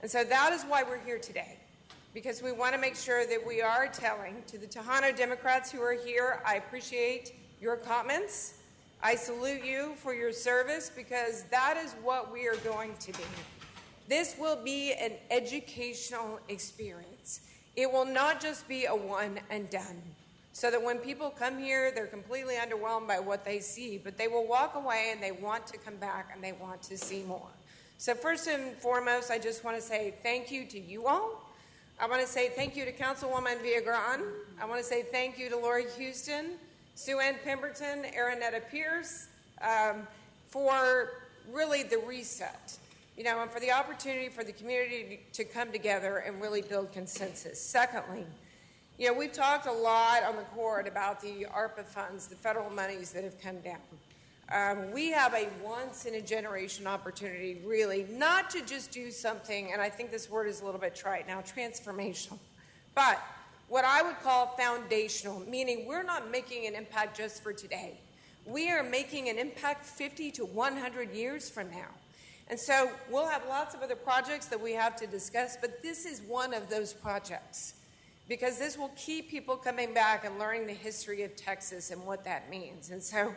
And so that is why we're here today, because we want to make sure that we are telling to the Tejano Democrats who are here, I appreciate your comments. I salute you for your service because that is what we are going to be. This will be an educational experience. It will not just be a one and done, so that when people come here, they're completely underwhelmed by what they see, but they will walk away and they want to come back and they want to see more. So first and foremost, I just want to say thank you to you all. I want to say thank you to Councilwoman Villagran. I want to say thank you to Lori Houston, Sue Ann Pemberton, Aranetta Pierce, for really the reset. And for the opportunity for the community to come together and really build consensus. Secondly, we've talked a lot on the court about the ARPA funds, the federal monies that have come down. We have a once-in-a-generation opportunity, really, not to just do something, and I think this word is a little bit trite now, transformational, but what I would call foundational, meaning we're not making an impact just for today. We are making an impact 50 to 100 years from now. And so we'll have lots of other projects that we have to discuss, but this is one of those projects because this will keep people coming back and learning the history of Texas and what that means. And so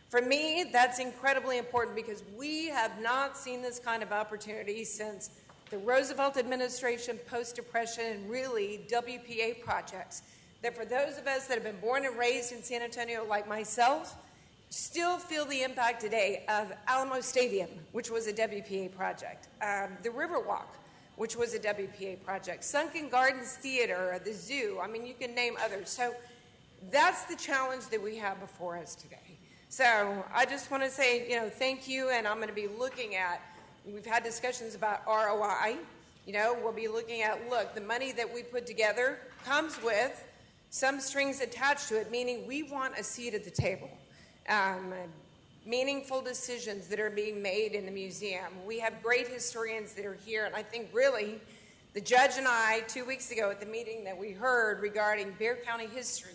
for me, that's incredibly important because we have not seen this kind of opportunity since the Roosevelt administration, post-Depression, and really WPA projects, that for those of us that have been born and raised in San Antonio like myself, still feel the impact today of Alamo Stadium, which was a WPA project, the Riverwalk, which was a WPA project, Sunken Gardens Theater, the zoo. I mean, you can name others. So that's the challenge that we have before us today. So I just want to say, thank you, and I'm going to be looking at, we've had discussions about ROI. We'll be looking at, look, the money that we put together comes with some strings attached to it, meaning we want a seat at the table. Meaningful decisions that are being made in the museum. We have great historians that are here, and I think really the judge and I, 2 weeks ago at the meeting that we heard regarding Bexar County history,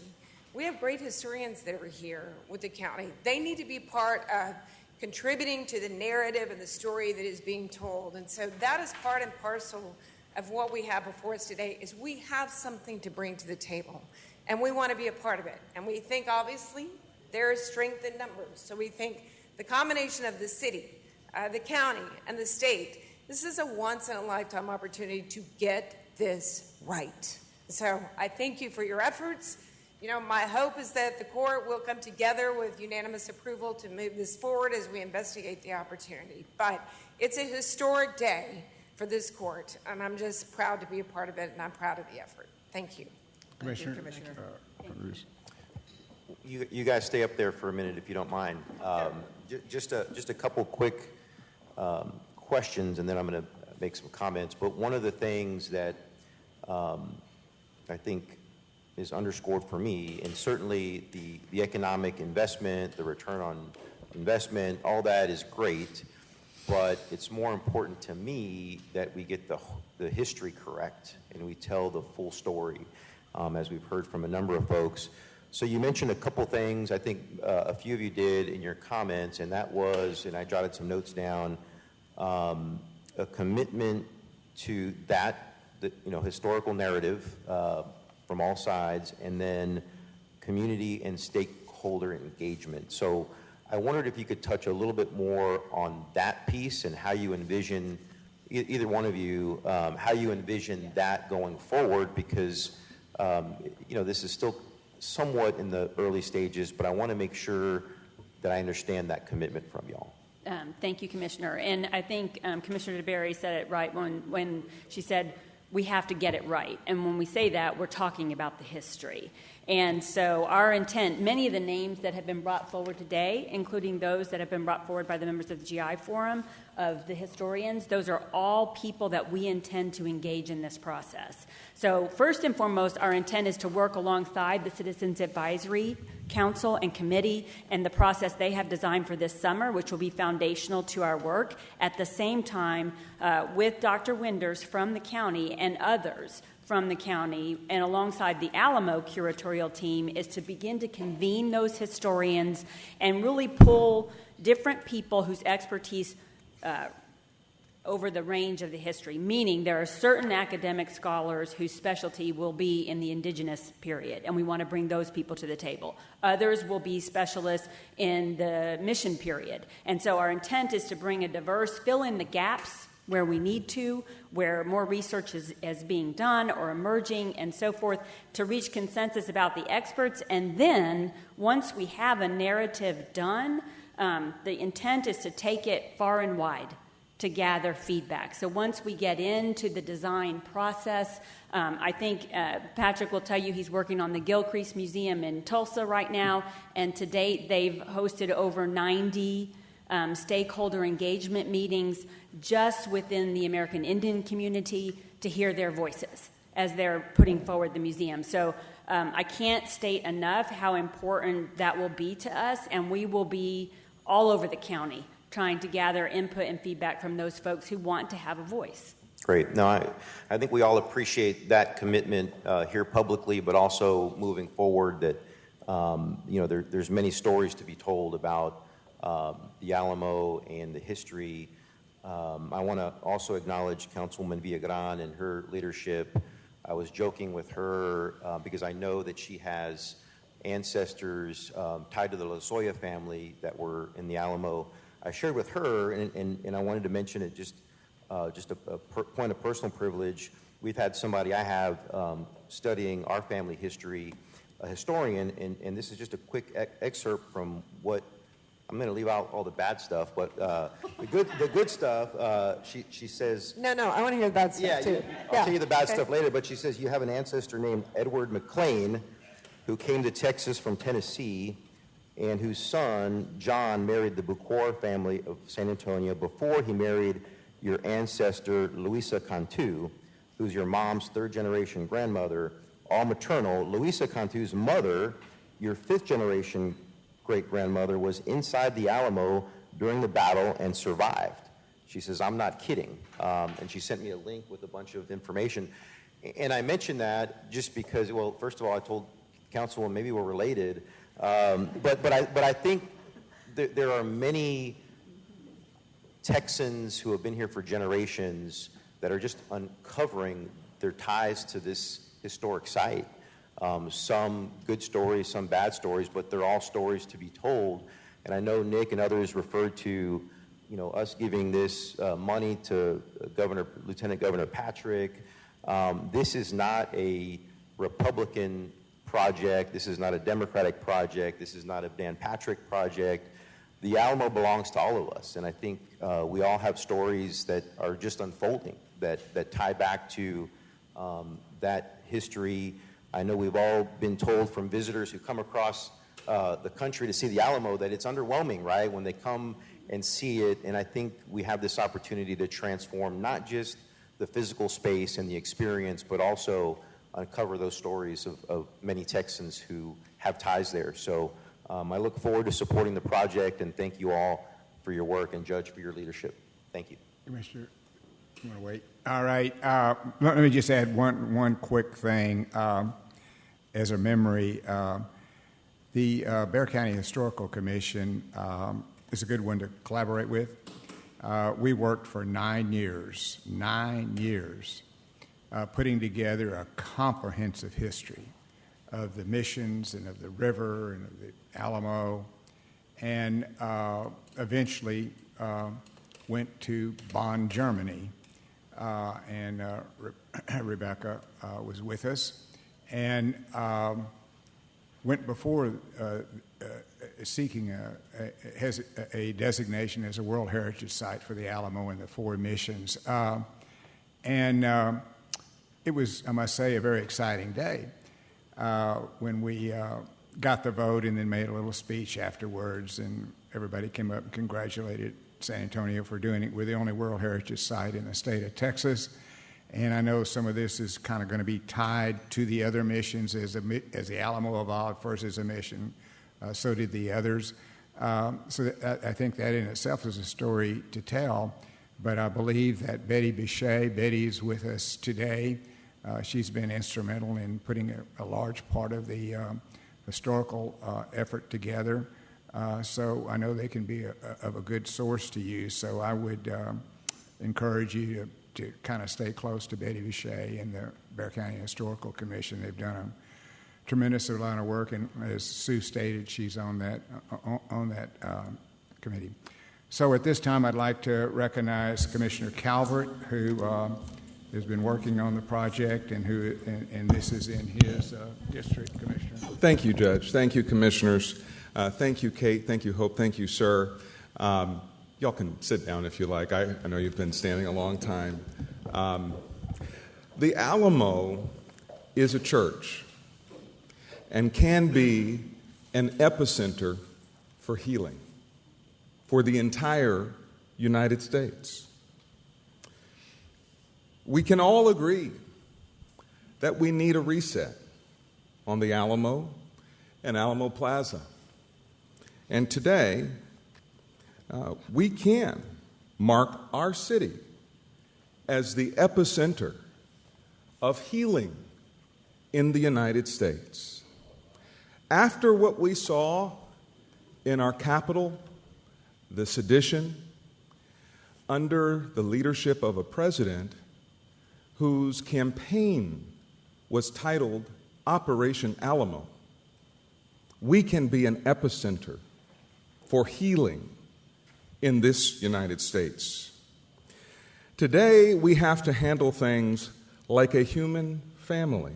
we have great historians that are here with the county. They need to be part of contributing to the narrative and the story that is being told, and so that is part and parcel of what we have before us today, is we have something to bring to the table, and we want to be a part of it, and we think obviously there is strength in numbers. So we think the combination of the city, the county, and the state, this is a once-in-a-lifetime opportunity to get this right. So I thank you for your efforts. My hope is that the court will come together with unanimous approval to move this forward as we investigate the opportunity. But it's a historic day for this court, and I'm just proud to be a part of it, and I'm proud of the effort. Thank you. Commissioner. You guys stay up there for a minute if you don't mind. Just a couple quick questions, and then I'm going to make some comments. But one of the things that I think is underscored for me, and certainly the economic investment, the return on investment, all that is great. But it's more important to me that we get the history correct and we tell the full story, as we've heard from a number of folks. So you mentioned a couple things, I think a few of you did in your comments, and that was, and I jotted some notes down, a commitment to that, historical narrative from all sides, and then community and stakeholder engagement. So I wondered if you could touch a little bit more on that piece and how you envision, either one of you, how you envision that going forward, because this is still somewhat in the early stages, but I want to make sure that I understand that commitment from y'all. Thank you, Commissioner. And I think Commissioner DeBerry said it right when she said we have to get it right. And when we say that, we're talking about the history. And so our intent, many of the names that have been brought forward today, including those that have been brought forward by the members of the GI Forum, of the historians, those are all people that we intend to engage in this process. So first and foremost, our intent is to work alongside the Citizens Advisory Council and Committee and the process they have designed for this summer, which will be foundational to our work. At the same time, with Dr. Winders from the county and others from the county and alongside the Alamo curatorial team, is to begin to convene those historians and really pull different people whose expertise over the range of the history, meaning there are certain academic scholars whose specialty will be in the indigenous period, and we want to bring those people to the table. Others will be specialists in the mission period. And so our intent is to bring a diverse, fill in the gaps where we need to, where more research is being done or emerging and so forth, to reach consensus about the experts. And then once we have a narrative done, the intent is to take it far and wide to gather feedback. So once we get into the design process, I think Patrick will tell you he's working on the Gilcrease Museum in Tulsa right now, and to date they've hosted over 90 stakeholder engagement meetings just within the American Indian community to hear their voices as they're putting forward the museum. So I can't state enough how important that will be to us, and we will be all over the county trying to gather input and feedback from those folks who want to have a voice. Great. No, I think we all appreciate that commitment here publicly, but also moving forward that, there's many stories to be told about the Alamo and the history. I want to also acknowledge Councilwoman Villagran and her leadership. I was joking with her because I know that she has ancestors tied to the Lozoya family that were in the Alamo. I shared with her, and I wanted to mention it just a point of personal privilege. We've had somebody I have studying our family history, a historian, and this is just a quick excerpt from what, I'm going to leave out all the bad stuff, but the good stuff, she says... No, I want to hear the bad stuff, too. I'll tell you the bad stuff later, but she says you have an ancestor named Edward McLean who came to Texas from Tennessee, and whose son, John, married the Bucor family of San Antonio before he married your ancestor, Luisa Cantu, who's your mom's third-generation grandmother, all maternal. Luisa Cantu's mother, your fifth-generation great-grandmother, was inside the Alamo during the battle and survived. She says, I'm not kidding. And she sent me a link with a bunch of information. And I mentioned that just because, well, first of all, I told Councilwoman maybe we're related, but I think there are many Texans who have been here for generations that are just uncovering their ties to this historic site. Some good stories, some bad stories, but they're all stories to be told. And I know Nick and others referred to, us giving this money to Lieutenant Governor Patrick. This is not a Republican project. This is not a Democratic project. This is not a Dan Patrick project. The Alamo belongs to all of us, and I think we all have stories that are just unfolding that tie back to that history. I know we've all been told from visitors who come across the country to see the Alamo that it's underwhelming, right, when they come and see it, and I think we have this opportunity to transform not just the physical space and the experience, but also uncover those stories of many Texans who have ties there. So I look forward to supporting the project, and thank you all for your work, and Judge, for your leadership. Thank you. Commissioner, you want to wait? All right. Let me just add one quick thing as a memory. The Bexar County Historical Commission is a good one to collaborate with. We worked for 9 years, putting together a comprehensive history of the missions and of the river and of the Alamo, and eventually went to Bonn, Germany, and Rebecca was with us, and went before seeking a designation as a World Heritage Site for the Alamo and the 4 missions. it was, I must say, a very exciting day when we got the vote and then made a little speech afterwards, and everybody came up and congratulated San Antonio for doing it. We're the only World Heritage Site in the state of Texas, and I know some of this is kind of going to be tied to the other missions as the Alamo evolved first as a mission, so did the others. So I think that in itself is a story to tell, but I believe that Betty is with us today. She's been instrumental in putting a large part of the historical effort together. So I know they can be of a good source to use. So I would encourage you to kind of stay close to Betty Bichet and the Bexar County Historical Commission. They've done a tremendous amount of work, and as Sue stated, she's on that committee. So at this time, I'd like to recognize Commissioner Calvert, who has been working on the project, and this is in his district, Commissioner. Thank you, Judge. Thank you, Commissioners. Thank you, Kate. Thank you, Hope. Thank you, sir. Y'all can sit down if you like. I know you've been standing a long time. The Alamo is a church and can be an epicenter for healing for the entire United States. We can all agree that we need a reset on the Alamo and Alamo Plaza. And today, we can mark our city as the epicenter of healing in the United States. After what we saw in our capital, the sedition, under the leadership of a president whose campaign was titled Operation Alamo, we can be an epicenter for healing in this United States. Today, we have to handle things like a human family,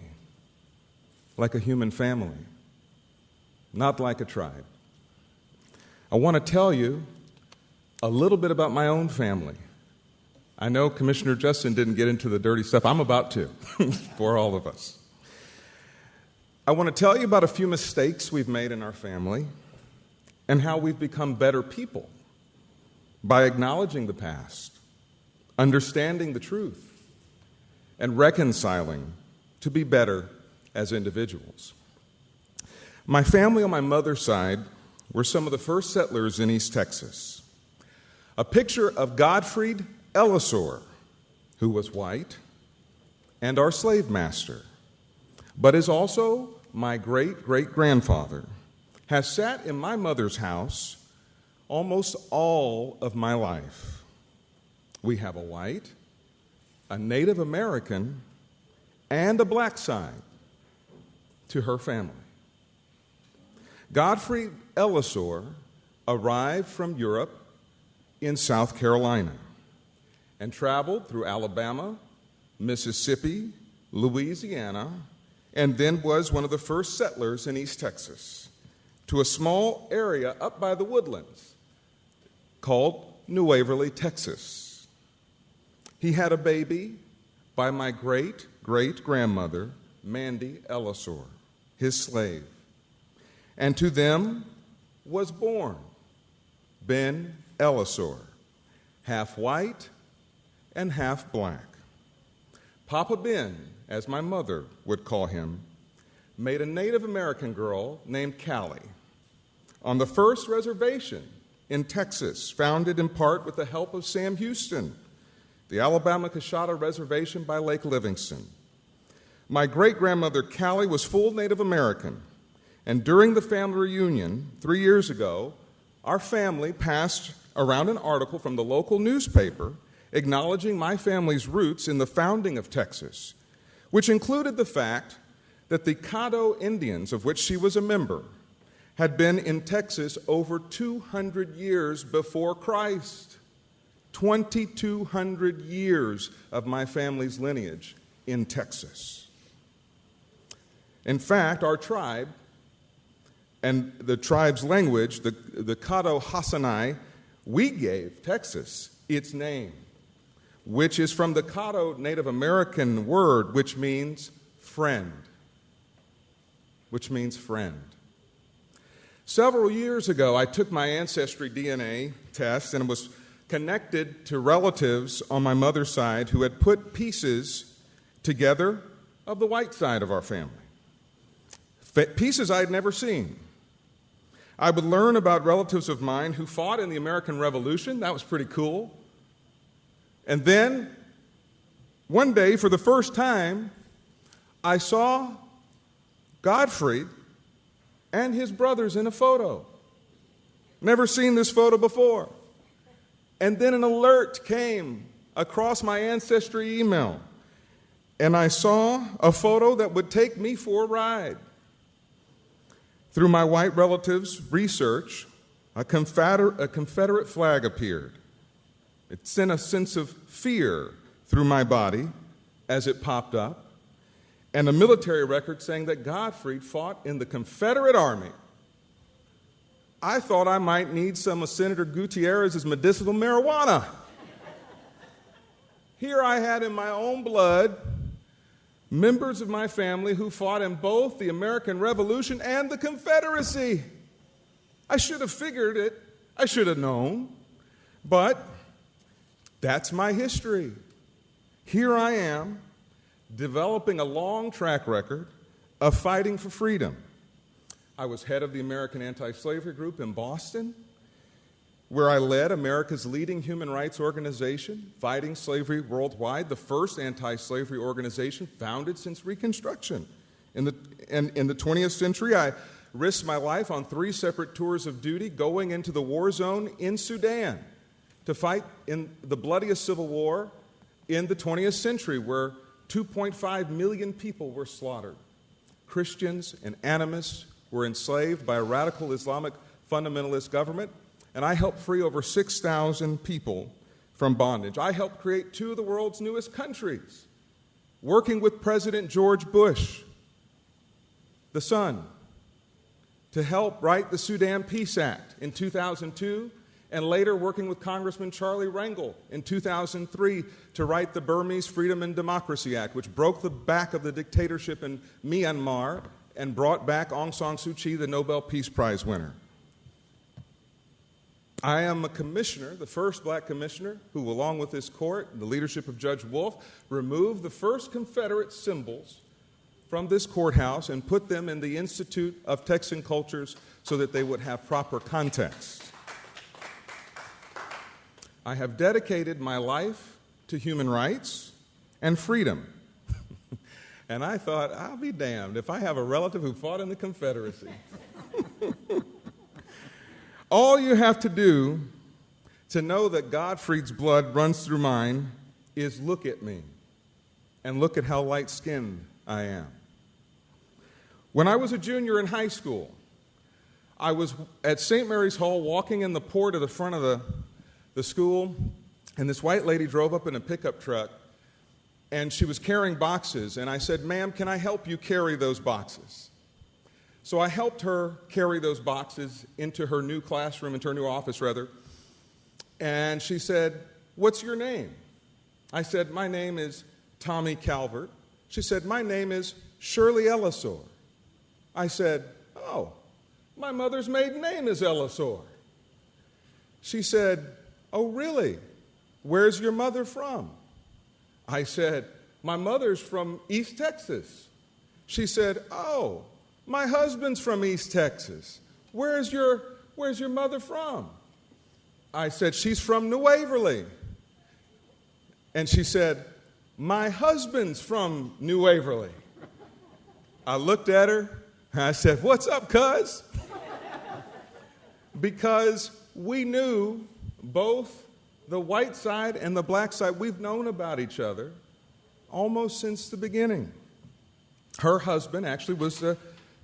not like a tribe. I want to tell you a little bit about my own family. I know Commissioner Justin didn't get into the dirty stuff. I'm about to, for all of us. I want to tell you about a few mistakes we've made in our family and how we've become better people by acknowledging the past, understanding the truth, and reconciling to be better as individuals. My family on my mother's side were some of the first settlers in East Texas. A picture of Gottfried Ellisor, who was white and our slave master, but is also my great-great-grandfather, has sat in my mother's house almost all of my life. We have a white, a Native American, and a black side to her family. Gottfried Ellisor arrived from Europe in South Carolina and traveled through Alabama, Mississippi, Louisiana, and then was one of the first settlers in East Texas to a small area up by the woodlands called New Waverly, Texas. He had a baby by my great-great-grandmother, Mandy Ellisor, his slave, and to them was born Ben Ellisor, half white and half black. Papa Ben, as my mother would call him, made a Native American girl named Callie on the first reservation in Texas, founded in part with the help of Sam Houston, the Alabama Coshada Reservation by Lake Livingston. My great-grandmother Callie was full Native American, and during the family reunion 3 years ago, our family passed around an article from the local newspaper acknowledging my family's roots in the founding of Texas, which included the fact that the Caddo Indians, of which she was a member, had been in Texas over 200 years before Christ. 2,200 years of my family's lineage in Texas. In fact, our tribe and the tribe's language, the Caddo Hasinai, we gave Texas its name. which is from the Caddo Native American word, which means friend. Which means friend. Several years ago, I took my ancestry DNA test and was connected to relatives on my mother's side who had put pieces together of the white side of our family. Pieces I'd never seen. I would learn about relatives of mine who fought in the American Revolution. That was pretty cool. And then, one day, for the first time, I saw Godfrey and his brothers in a photo. Never seen this photo before. And then an alert came across my ancestry email, and I saw a photo that would take me for a ride. Through my white relatives' research, a Confederate flag appeared. It sent a sense of fear through my body as it popped up, and a military record saying that Godfrey fought in the Confederate Army. I thought I might need some of Senator Gutierrez's medicinal marijuana. Here I had in my own blood members of my family who fought in both the American Revolution and the Confederacy. I should have figured it. I should have known. But that's my history. Here I am, developing a long track record of fighting for freedom. I was head of the American Anti-Slavery Group in Boston, where I led America's leading human rights organization, Fighting Slavery Worldwide, the first anti-slavery organization founded since Reconstruction. In the 20th century, I risked my life on 3 separate tours of duty going into the war zone in Sudan to fight in the bloodiest civil war in the 20th century, where 2.5 million people were slaughtered. Christians and animists were enslaved by a radical Islamic fundamentalist government, and I helped free over 6,000 people from bondage. I helped create 2 of the world's newest countries, working with President George Bush, the son, to help write the Sudan Peace Act in 2002, and later working with Congressman Charlie Rangel in 2003 to write the Burmese Freedom and Democracy Act, which broke the back of the dictatorship in Myanmar and brought back Aung San Suu Kyi, the Nobel Peace Prize winner. I am a commissioner, the first black commissioner, who, along with this court and the leadership of Judge Wolf, removed the first Confederate symbols from this courthouse and put them in the Institute of Texan Cultures so that they would have proper context. I have dedicated my life to human rights and freedom. And I thought, I'll be damned if I have a relative who fought in the Confederacy. All you have to do to know that Godfrey's blood runs through mine is look at me and look at how light-skinned I am. When I was a junior in high school, I was at St. Mary's Hall walking in the port of the front of the school, and this white lady drove up in a pickup truck, and she was carrying boxes, and I said, "Ma'am, can I help you carry those boxes?" So I helped her carry those boxes into her new classroom, into her new office, rather. And she said, "What's your name?" I said, "My name is Tommy Calvert." She said, "My name is Shirley Ellisor." I said, "Oh, my mother's maiden name is Ellisor." She said, "Oh, really? Where's your mother from?" I said, "My mother's from East Texas." She said, "Oh, my husband's from East Texas. Where's your mother from?" I said, "She's from New Waverly." And she said, "My husband's from New Waverly." I looked at her and I said, "What's up, cuz?" Because we knew, both the white side and the black side, we've known about each other almost since the beginning. Her husband actually was the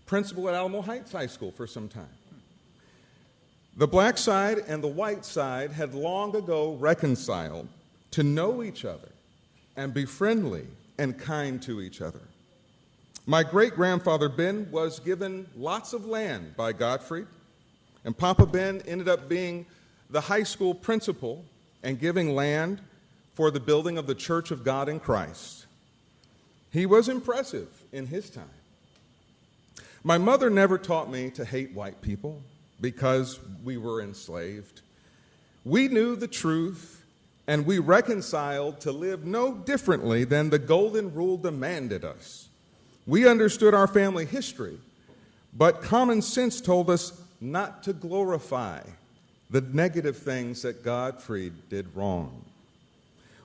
principal at Alamo Heights High School for some time. The black side and the white side had long ago reconciled to know each other and be friendly and kind to each other. My great-grandfather Ben was given lots of land by Godfrey, and Papa Ben ended up being the high school principal and giving land for the building of the Church of God in Christ. He was impressive in his time. My mother never taught me to hate white people because we were enslaved. We knew the truth, and we reconciled to live no differently than the Golden Rule demanded us. We understood our family history, but common sense told us not to glorify the negative things that Godfrey did wrong.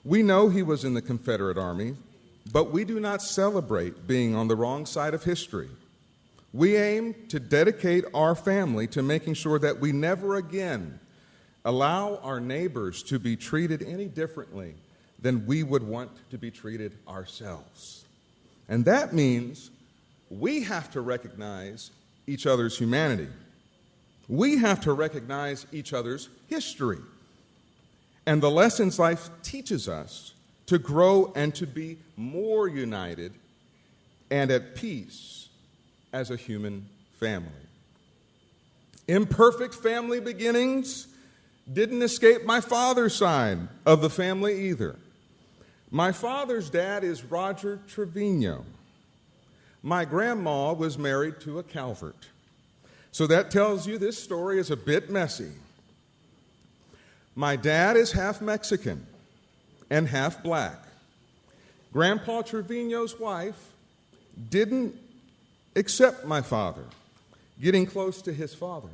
We know he was in the Confederate Army, but we do not celebrate being on the wrong side of history. We aim to dedicate our family to making sure that we never again allow our neighbors to be treated any differently than we would want to be treated ourselves. And that means we have to recognize each other's humanity. We have to recognize each other's history and the lessons life teaches us to grow and to be more united and at peace as a human family. Imperfect family beginnings didn't escape my father's side of the family either. My father's dad is Roger Trevino. My grandma was married to a Calvert. So that tells you this story is a bit messy. My dad is half Mexican and half black. Grandpa Trevino's wife didn't accept my father, getting close to his father.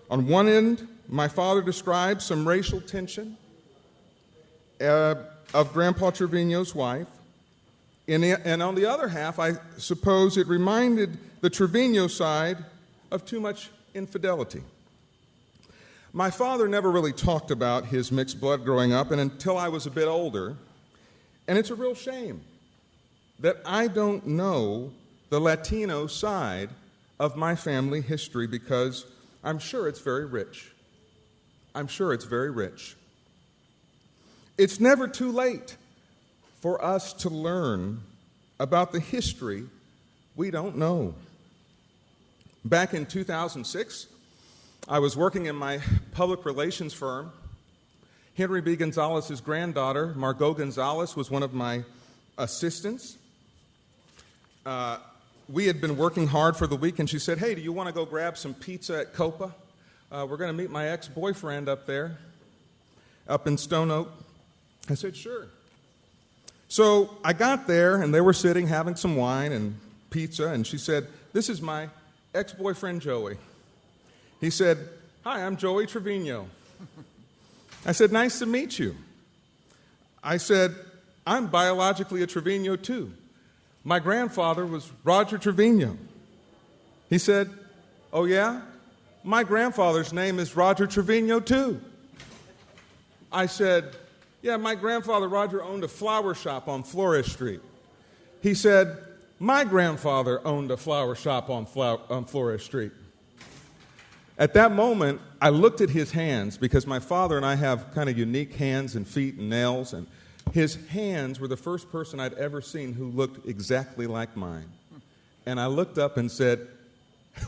On one end, my father describes some racial tension of Grandpa Trevino's wife. And on the other half, I suppose it reminded the Trevino side of too much infidelity. My father never really talked about his mixed blood growing up, and until I was a bit older. And it's a real shame that I don't know the Latino side of my family history, because I'm sure it's very rich. I'm sure it's very rich. It's never too late for us to learn about the history we don't know. Back in 2006, I was working in my public relations firm. Henry B. Gonzalez's granddaughter, Margot Gonzalez, was one of my assistants. We had been working hard for the week, and she said, "Hey, do you want to go grab some pizza at Copa? We're going to meet my ex-boyfriend up there, up in Stone Oak." I said, "Sure." So I got there, and they were sitting having some wine and pizza, and she said, "This is my ex-boyfriend, Joey." He said, "Hi, I'm Joey Trevino." I said, "Nice to meet you." I said, "I'm biologically a Trevino, too. My grandfather was Roger Trevino." He said, "Oh, yeah? My grandfather's name is Roger Trevino, too." I said, "Yeah, my grandfather Roger owned a flower shop on Flores Street." He said, "My grandfather owned a flower shop on Flores Street." At that moment, I looked at his hands, because my father and I have kind of unique hands and feet and nails, and his hands were the first person I'd ever seen who looked exactly like mine. And I looked up and said,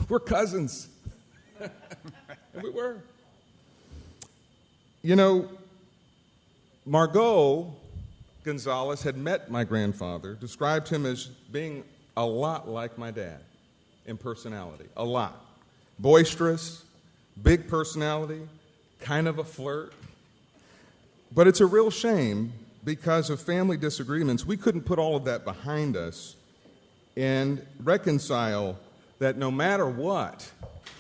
"We're cousins." And we were. You know, Margot Gonzalez had met my grandfather, described him as being a lot like my dad in personality, a lot. Boisterous, big personality, kind of a flirt. But it's a real shame, because of family disagreements, we couldn't put all of that behind us and reconcile that no matter what,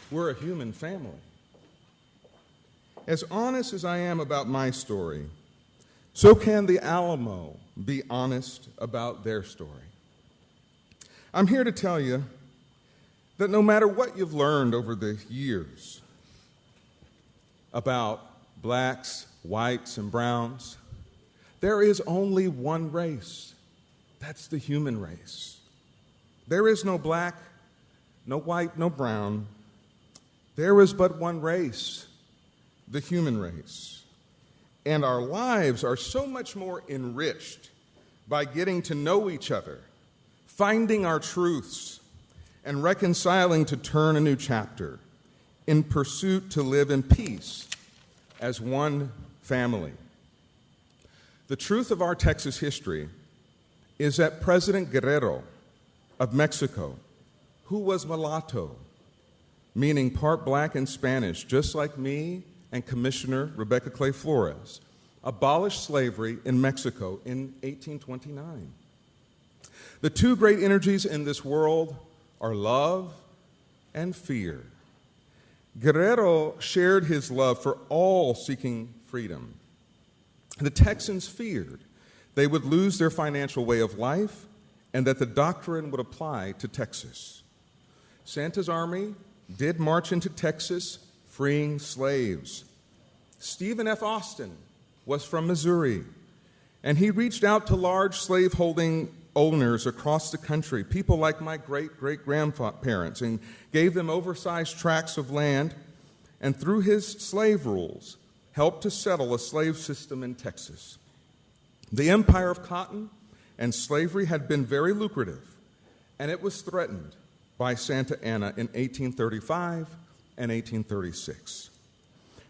we're a human family. As honest as I am about my story, so can the Alamo be honest about their story. I'm here to tell you that no matter what you've learned over the years about blacks, whites, and browns, there is only one race. That's the human race. There is no black, no white, no brown. There is but one race, the human race. And our lives are so much more enriched by getting to know each other, finding our truths, and reconciling to turn a new chapter in pursuit to live in peace as one family. The truth of our Texas history is that President Guerrero of Mexico, who was mulatto, meaning part black and Spanish, just like me and Commissioner Rebecca Clay Flores, abolished slavery in Mexico in 1829. The two great energies in this world are love and fear. Guerrero shared his love for all seeking freedom. The Texans feared they would lose their financial way of life and that the doctrine would apply to Texas. Santa's army did march into Texas, freeing slaves. Stephen F. Austin was from Missouri, and he reached out to large slaveholding owners across the country, people like my great-great-grandparents, and gave them oversized tracts of land, and through his slave rules, helped to settle a slave system in Texas. The empire of cotton and slavery had been very lucrative, and it was threatened by Santa Anna in 1835 and 1836.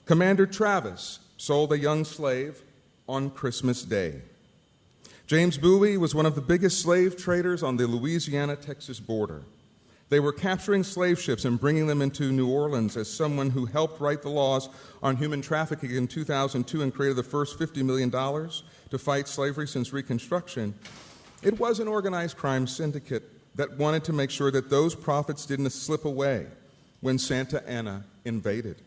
Commander Travis sold a young slave on Christmas Day. James Bowie was one of the biggest slave traders on the Louisiana-Texas border. They were capturing slave ships and bringing them into New Orleans. As someone who helped write the laws on human trafficking in 2002 and created the first $50 million to fight slavery since Reconstruction, it was an organized crime syndicate that wanted to make sure that those profits didn't slip away when Santa Anna invaded.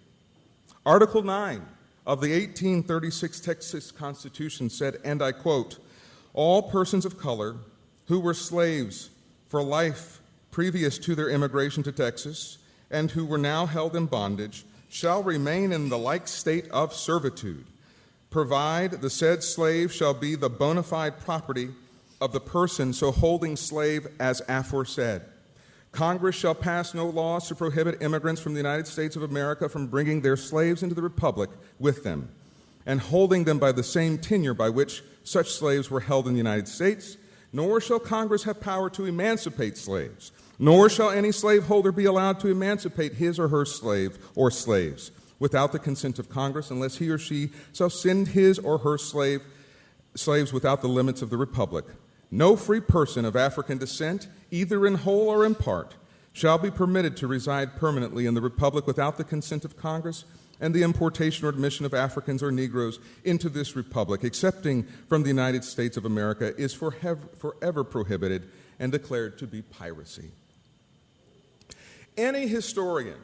Article 9 of the 1836 Texas Constitution said, and I quote, "All persons of color who were slaves for life previous to their immigration to Texas and who were now held in bondage shall remain in the like state of servitude, provide the said slave shall be the bona fide property of the person so holding slave as aforesaid. Congress shall pass no laws to prohibit immigrants from the United States of America from bringing their slaves into the Republic with them and holding them by the same tenure by which such slaves were held in the United States, nor shall Congress have power to emancipate slaves, nor shall any slaveholder be allowed to emancipate his or her slave or slaves without the consent of Congress unless he or she shall send his or her slaves without the limits of the Republic. No free person of African descent, either in whole or in part, shall be permitted to reside permanently in the Republic without the consent of Congress, and the importation or admission of Africans or Negroes into this Republic, excepting from the United States of America, is forever prohibited and declared to be piracy." Any historian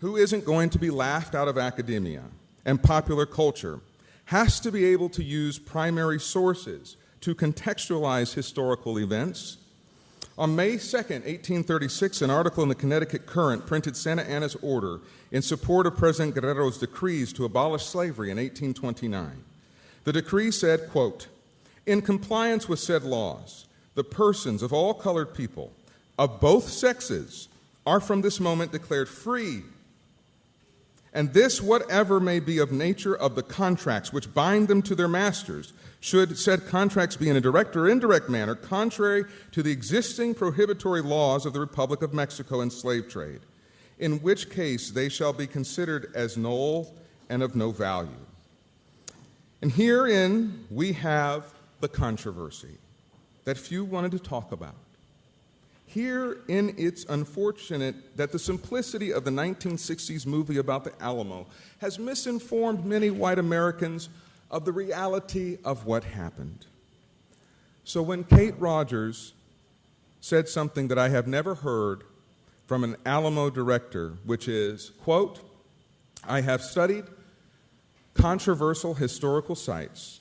who isn't going to be laughed out of academia and popular culture has to be able to use primary sources to contextualize historical events. On May 2nd, 1836, an article in the Connecticut Current printed Santa Anna's order in support of President Guerrero's decrees to abolish slavery in 1829. The decree said, quote, "In compliance with said laws, the persons of all colored people of both sexes are from this moment declared free, and this whatever may be of nature of the contracts which bind them to their masters, should said contracts be in a direct or indirect manner contrary to the existing prohibitory laws of the Republic of Mexico and slave trade, in which case they shall be considered as null and of no value." And herein we have the controversy that few wanted to talk about. Herein it's unfortunate that the simplicity of the 1960s movie about the Alamo has misinformed many white Americans of the reality of what happened. So when Kate Rogers said something that I have never heard from an Alamo director, which is, quote, "I have studied controversial historical sites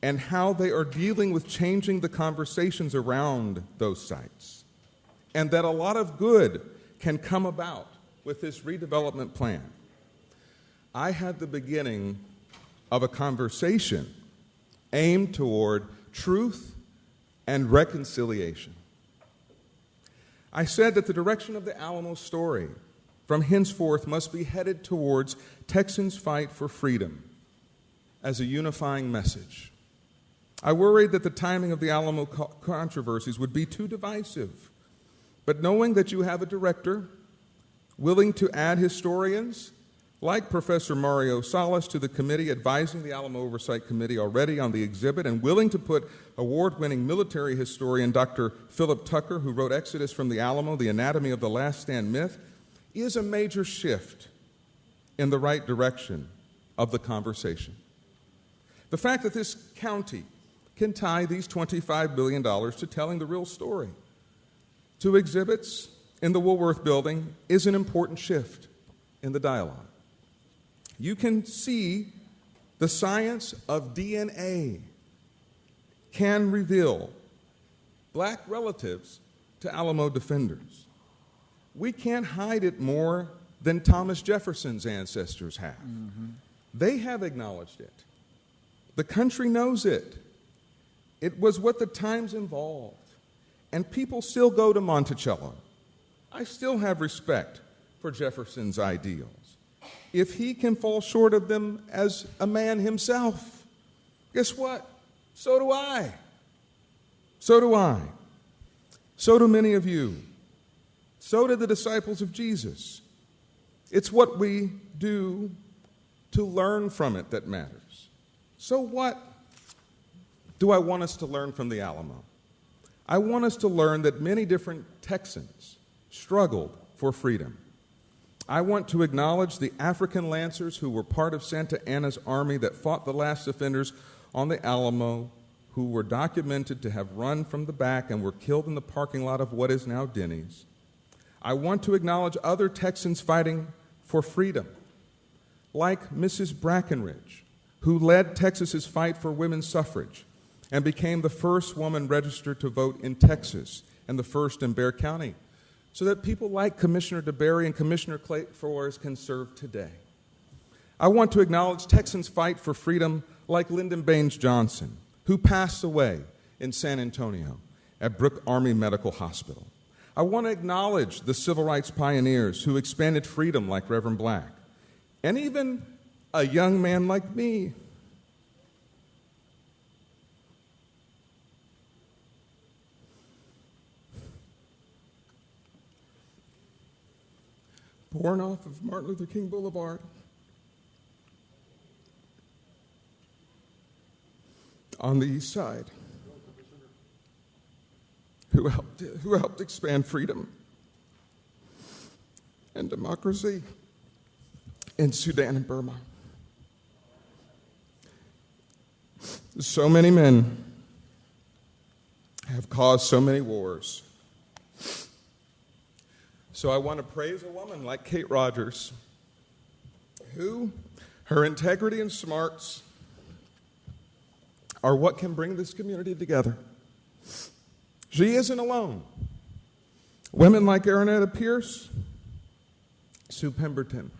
and how they are dealing with changing the conversations around those sites, and that a lot of good can come about with this redevelopment plan," I had the beginning of a conversation aimed toward truth and reconciliation. I said that the direction of the Alamo story from henceforth must be headed towards Texans' fight for freedom as a unifying message. I worried that the timing of the Alamo controversies would be too divisive, but knowing that you have a director willing to add historians like Professor Mario Salas, to the committee advising the Alamo Oversight Committee already on the exhibit and willing to put award-winning military historian Dr. Philip Tucker, who wrote Exodus from the Alamo, The Anatomy of the Last Stand Myth, is a major shift in the right direction of the conversation. The fact that this county can tie these $25 billion to telling the real story, to exhibits in the Woolworth Building, is an important shift in the dialogue. You can see the science of DNA can reveal black relatives to Alamo defenders. We can't hide it more than Thomas Jefferson's ancestors have. Mm-hmm. They have acknowledged it. The country knows it. It was what the times involved. And people still go to Monticello. I still have respect for Jefferson's ideals. If he can fall short of them as a man himself, guess what? So do I. So do I. So do many of you. So did the disciples of Jesus. It's what we do to learn from it that matters. So what do I want us to learn from the Alamo? I want us to learn that many different Texans struggled for freedom. I want to acknowledge the African Lancers who were part of Santa Anna's army that fought the last defenders on the Alamo, who were documented to have run from the back and were killed in the parking lot of what is now Denny's. I want to acknowledge other Texans fighting for freedom, like Mrs. Brackenridge, who led Texas's fight for women's suffrage and became the first woman registered to vote in Texas and the first in Bexar County, so that people like Commissioner DeBerry and Commissioner Clay Flores can serve today. I want to acknowledge Texans' fight for freedom like Lyndon Baines Johnson, who passed away in San Antonio at Brooke Army Medical Hospital. I want to acknowledge the civil rights pioneers who expanded freedom like Reverend Black, and even a young man like me. Born off of Martin Luther King Boulevard, on the east side, who helped expand freedom and democracy in Sudan and Burma. So many men have caused so many wars. So I want to praise a woman like Kate Rogers, who, her integrity and smarts are what can bring this community together. She isn't alone. Women like Aranetta Pierce, Sue Pemberton,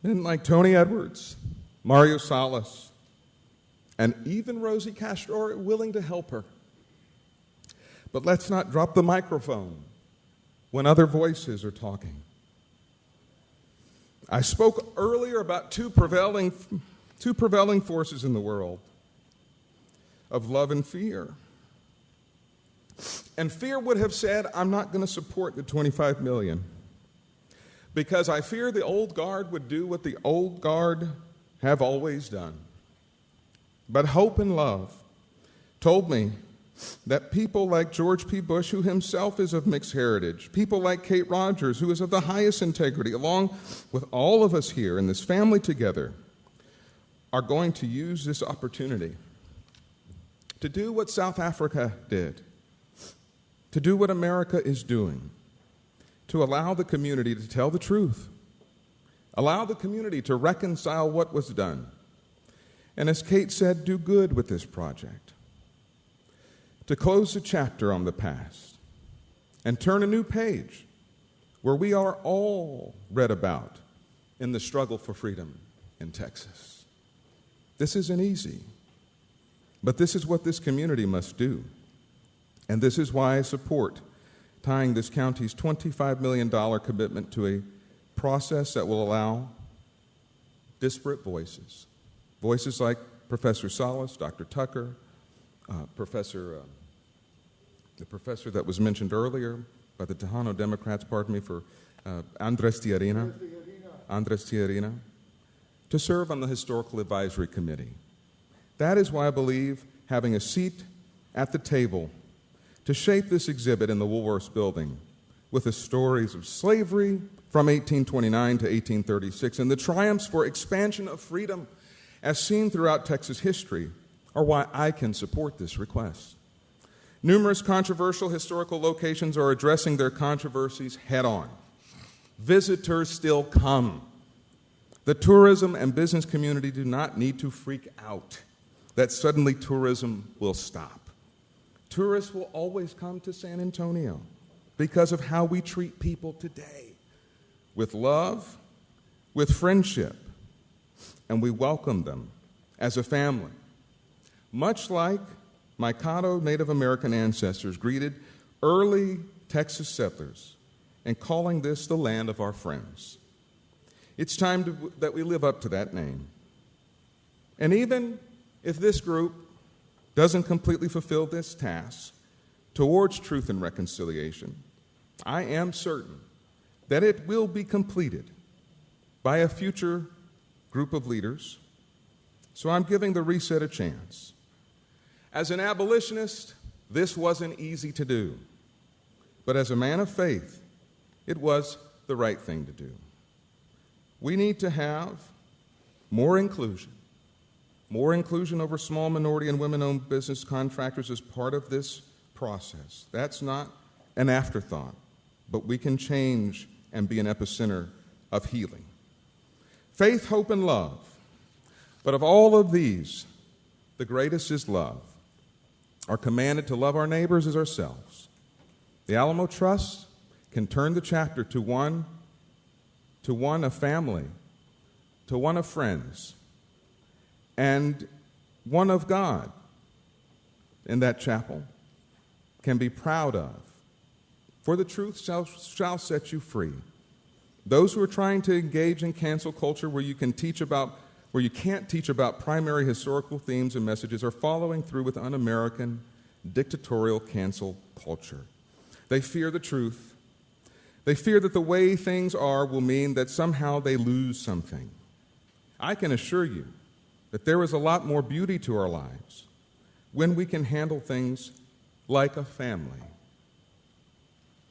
men like Tony Edwards, Mario Salas, and even Rosie Castro are willing to help her. But let's not drop the microphone when other voices are talking. I spoke earlier about two prevailing forces in the world, of love and fear. And fear would have said, I'm not going to support the $25 million because I fear the old guard would do what the old guard have always done. But hope and love told me that people like George P. Bush, who himself is of mixed heritage, people like Kate Rogers, who is of the highest integrity, along with all of us here in this family together, are going to use this opportunity to do what South Africa did, to do what America is doing, to allow the community to tell the truth, allow the community to reconcile what was done, and as Kate said, do good with this project, to close the chapter on the past and turn a new page where we are all read about in the struggle for freedom in Texas. This isn't easy, but this is what this community must do. And this is why I support tying this county's $25 million commitment to a process that will allow disparate voices like Professor Salas, Dr. Tucker, the professor that was mentioned earlier by the Tejano Democrats, for Andres Tiarina, Andres Tijerina, to serve on the Historical Advisory Committee. That is why I believe having a seat at the table to shape this exhibit in the Woolworths building with the stories of slavery from 1829 to 1836 and the triumphs for expansion of freedom as seen throughout Texas history are why I can support this request. Numerous controversial historical locations are addressing their controversies head on. Visitors still come. The tourism and business community do not need to freak out that suddenly tourism will stop. Tourists will always come to San Antonio because of how we treat people today, with love, with friendship, and we welcome them as a family. Much like my Caddo Native American ancestors greeted early Texas settlers and calling this the land of our friends. It's time that we live up to that name. And even if this group doesn't completely fulfill this task towards truth and reconciliation, I am certain that it will be completed by a future group of leaders. So I'm giving the reset a chance. As an abolitionist, this wasn't easy to do. But as a man of faith, it was the right thing to do. We need to have more inclusion over small minority and women-owned business contractors as part of this process. That's not an afterthought, but we can change and be an epicenter of healing. Faith, hope, and love. But of all of these, the greatest is love. Are commanded to love our neighbors as ourselves. The Alamo Trust can turn the chapter to one of family, to one of friends, and one of God in that chapel can be proud of. For the truth shall set you free. Those who are trying to engage in cancel culture where you can't teach about primary historical themes and messages are following through with un-American dictatorial cancel culture. They fear the truth. They fear that the way things are will mean that somehow they lose something. I can assure you that there is a lot more beauty to our lives when we can handle things like a family.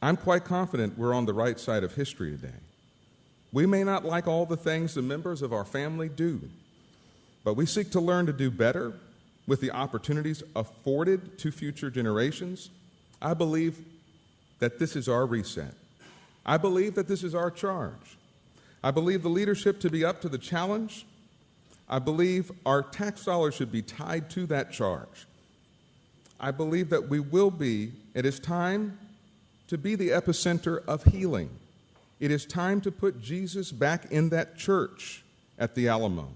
I'm quite confident we're on the right side of history today. We may not like all the things the members of our family do, but we seek to learn to do better with the opportunities afforded to future generations. I believe that this is our reset. I believe that this is our charge. I believe the leadership to be up to the challenge. I believe our tax dollars should be tied to that charge. I believe that it is time to be the epicenter of healing. It is time to put Jesus back in that church at the Alamo.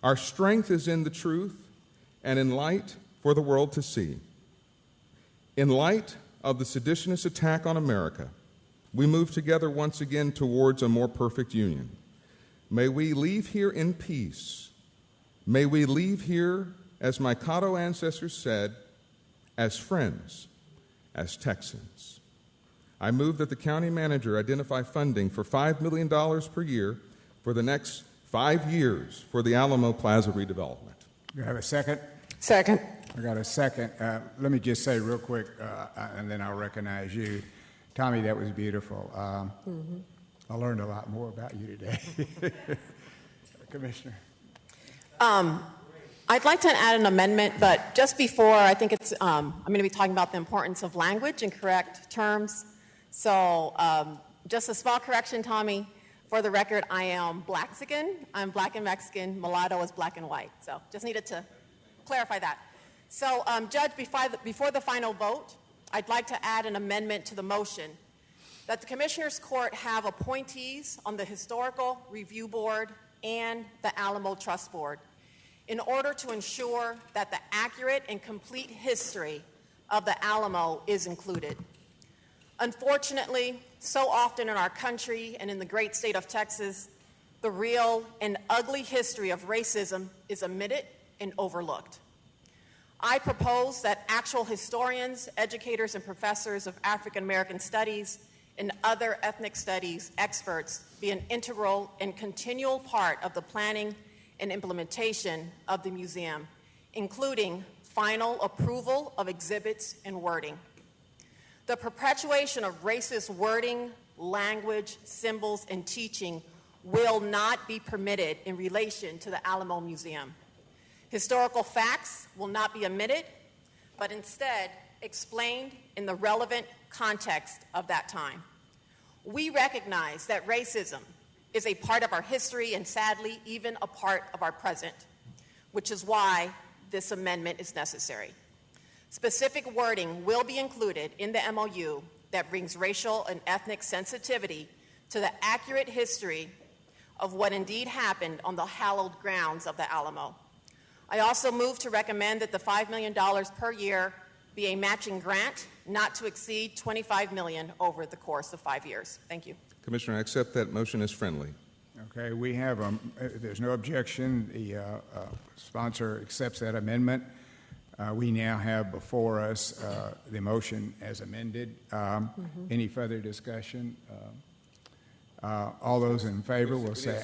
Our strength is in the truth and in light for the world to see. In light of the seditionist attack on America, we move together once again towards a more perfect union. May we leave here in peace. May we leave here, as my Caddo ancestors said, as friends, as Texans. I move that the county manager identify funding for $5 million per year for the next 5 years for the Alamo Plaza redevelopment. You have a second? Second. I got a second. Let me just say real quick, and then I'll recognize you. Tommy, that was beautiful. I learned a lot more about you today. Commissioner. I'd like to add an amendment, but just before, I think I'm going to be talking about the importance of language and correct terms. So just a small correction, Tommy. For the record, I am Blaxican. I'm black and Mexican. Mulatto is black and white. So just needed to clarify that. So, Judge, before the final vote, I'd like to add an amendment to the motion that the Commissioners Court have appointees on the Historical Review Board and the Alamo Trust Board in order to ensure that the accurate and complete history of the Alamo is included. Unfortunately, so often in our country and in the great state of Texas, the real and ugly history of racism is omitted and overlooked. I propose that actual historians, educators, and professors of African American studies and other ethnic studies experts be an integral and continual part of the planning and implementation of the museum, including final approval of exhibits and wording. The perpetuation of racist wording, language, symbols, and teaching will not be permitted in relation to the Alamo Museum. Historical facts will not be omitted, but instead explained in the relevant context of that time. We recognize that racism is a part of our history and, sadly, even a part of our present, which is why this amendment is necessary. Specific wording will be included in the MOU that brings racial and ethnic sensitivity to the accurate history of what indeed happened on the hallowed grounds of the Alamo. I also move to recommend that the $5 million per year be a matching grant not to exceed $25 million over the course of 5 years. Thank you. Commissioner, I accept that motion as friendly. Okay, we have, if there's no objection, the sponsor accepts that amendment. We now have before us the motion as amended. Any further discussion? All those in favor will say...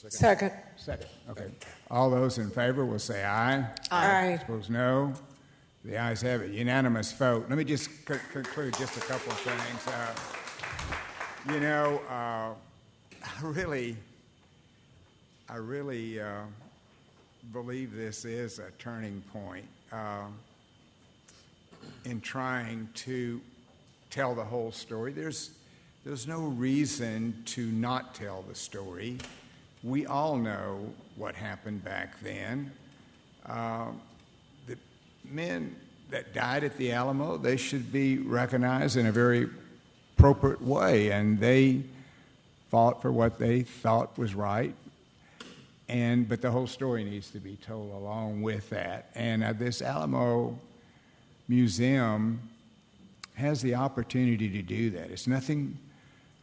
Second. Second, okay. All those in favor will say aye. Aye. Opposed, no. The ayes have it. Unanimous vote. Let me just conclude just a couple of things. I really believe this is a turning point in trying to tell the whole story. There's no reason to not tell the story. We all know what happened back then. The men that died at the Alamo, they should be recognized in a very appropriate way, and they fought for what they thought was right. But the whole story needs to be told along with that. And this Alamo Museum has the opportunity to do that. It's nothing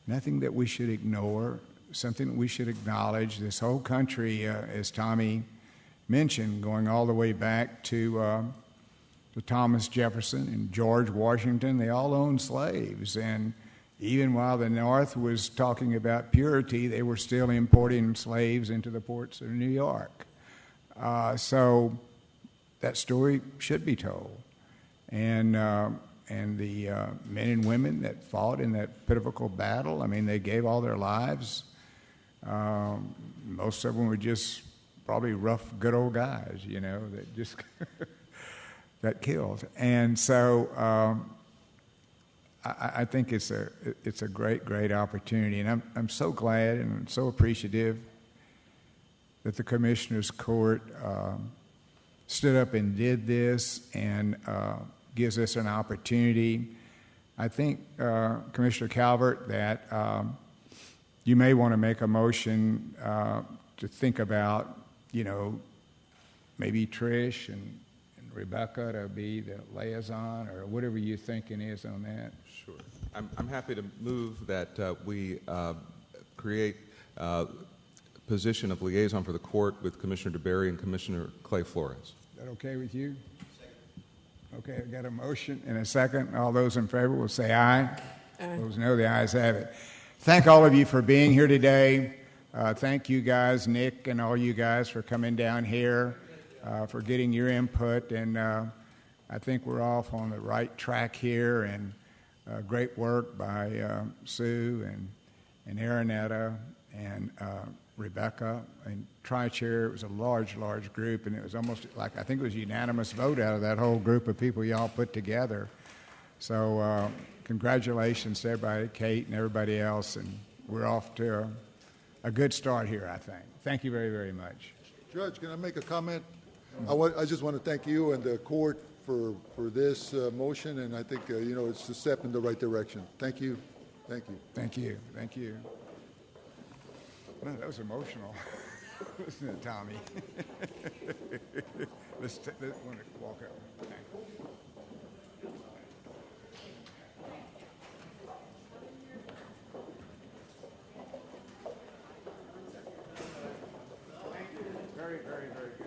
that we should ignore, something that we should acknowledge. This whole country, as Tommy mentioned, going all the way back to Thomas Jefferson and George Washington, they all owned slaves. And even while the North was talking about purity, they were still importing slaves into the ports of New York. So that story should be told. And the men and women that fought in that pivotal battle, I mean, they gave all their lives. Most of them were just probably rough, good old guys, that just got killed. And so I think it's a great opportunity, and I'm so glad and I'm so appreciative that the Commissioners Court stood up and did this and gives us an opportunity. I think, Commissioner Calvert, that you may want to make a motion to think about, maybe Trish and Rebecca to be the liaison, or whatever your thinking is on that. Sure. I'm happy to move that we create a position of liaison for the court with Commissioner DeBerry and Commissioner Clay Flores. Is that okay with you? Okay, I've got a motion and a second. All those in favor will say aye. Aye. Those no, the ayes have it. Thank all of you for being here today. Thank you guys, Nick and all you guys, for coming down here, for getting your input. And I think we're off on the right track here. And great work by Sue and Aranetta and Rebecca and Tri-Chair. It was a large group, and it was almost like, I think it was a unanimous vote out of that whole group of people y'all put together. So congratulations to everybody, Kate and everybody else, and we're off to a good start here, I think. Thank you very, very much. Judge, can I make a comment? I just want to thank you and the court for this motion, and I think, it's a step in the right direction. Thank you. Thank you. Thank you. Thank you. Well, that was emotional. Listen to Tommy. Let's want to walk out. Very, very, very good.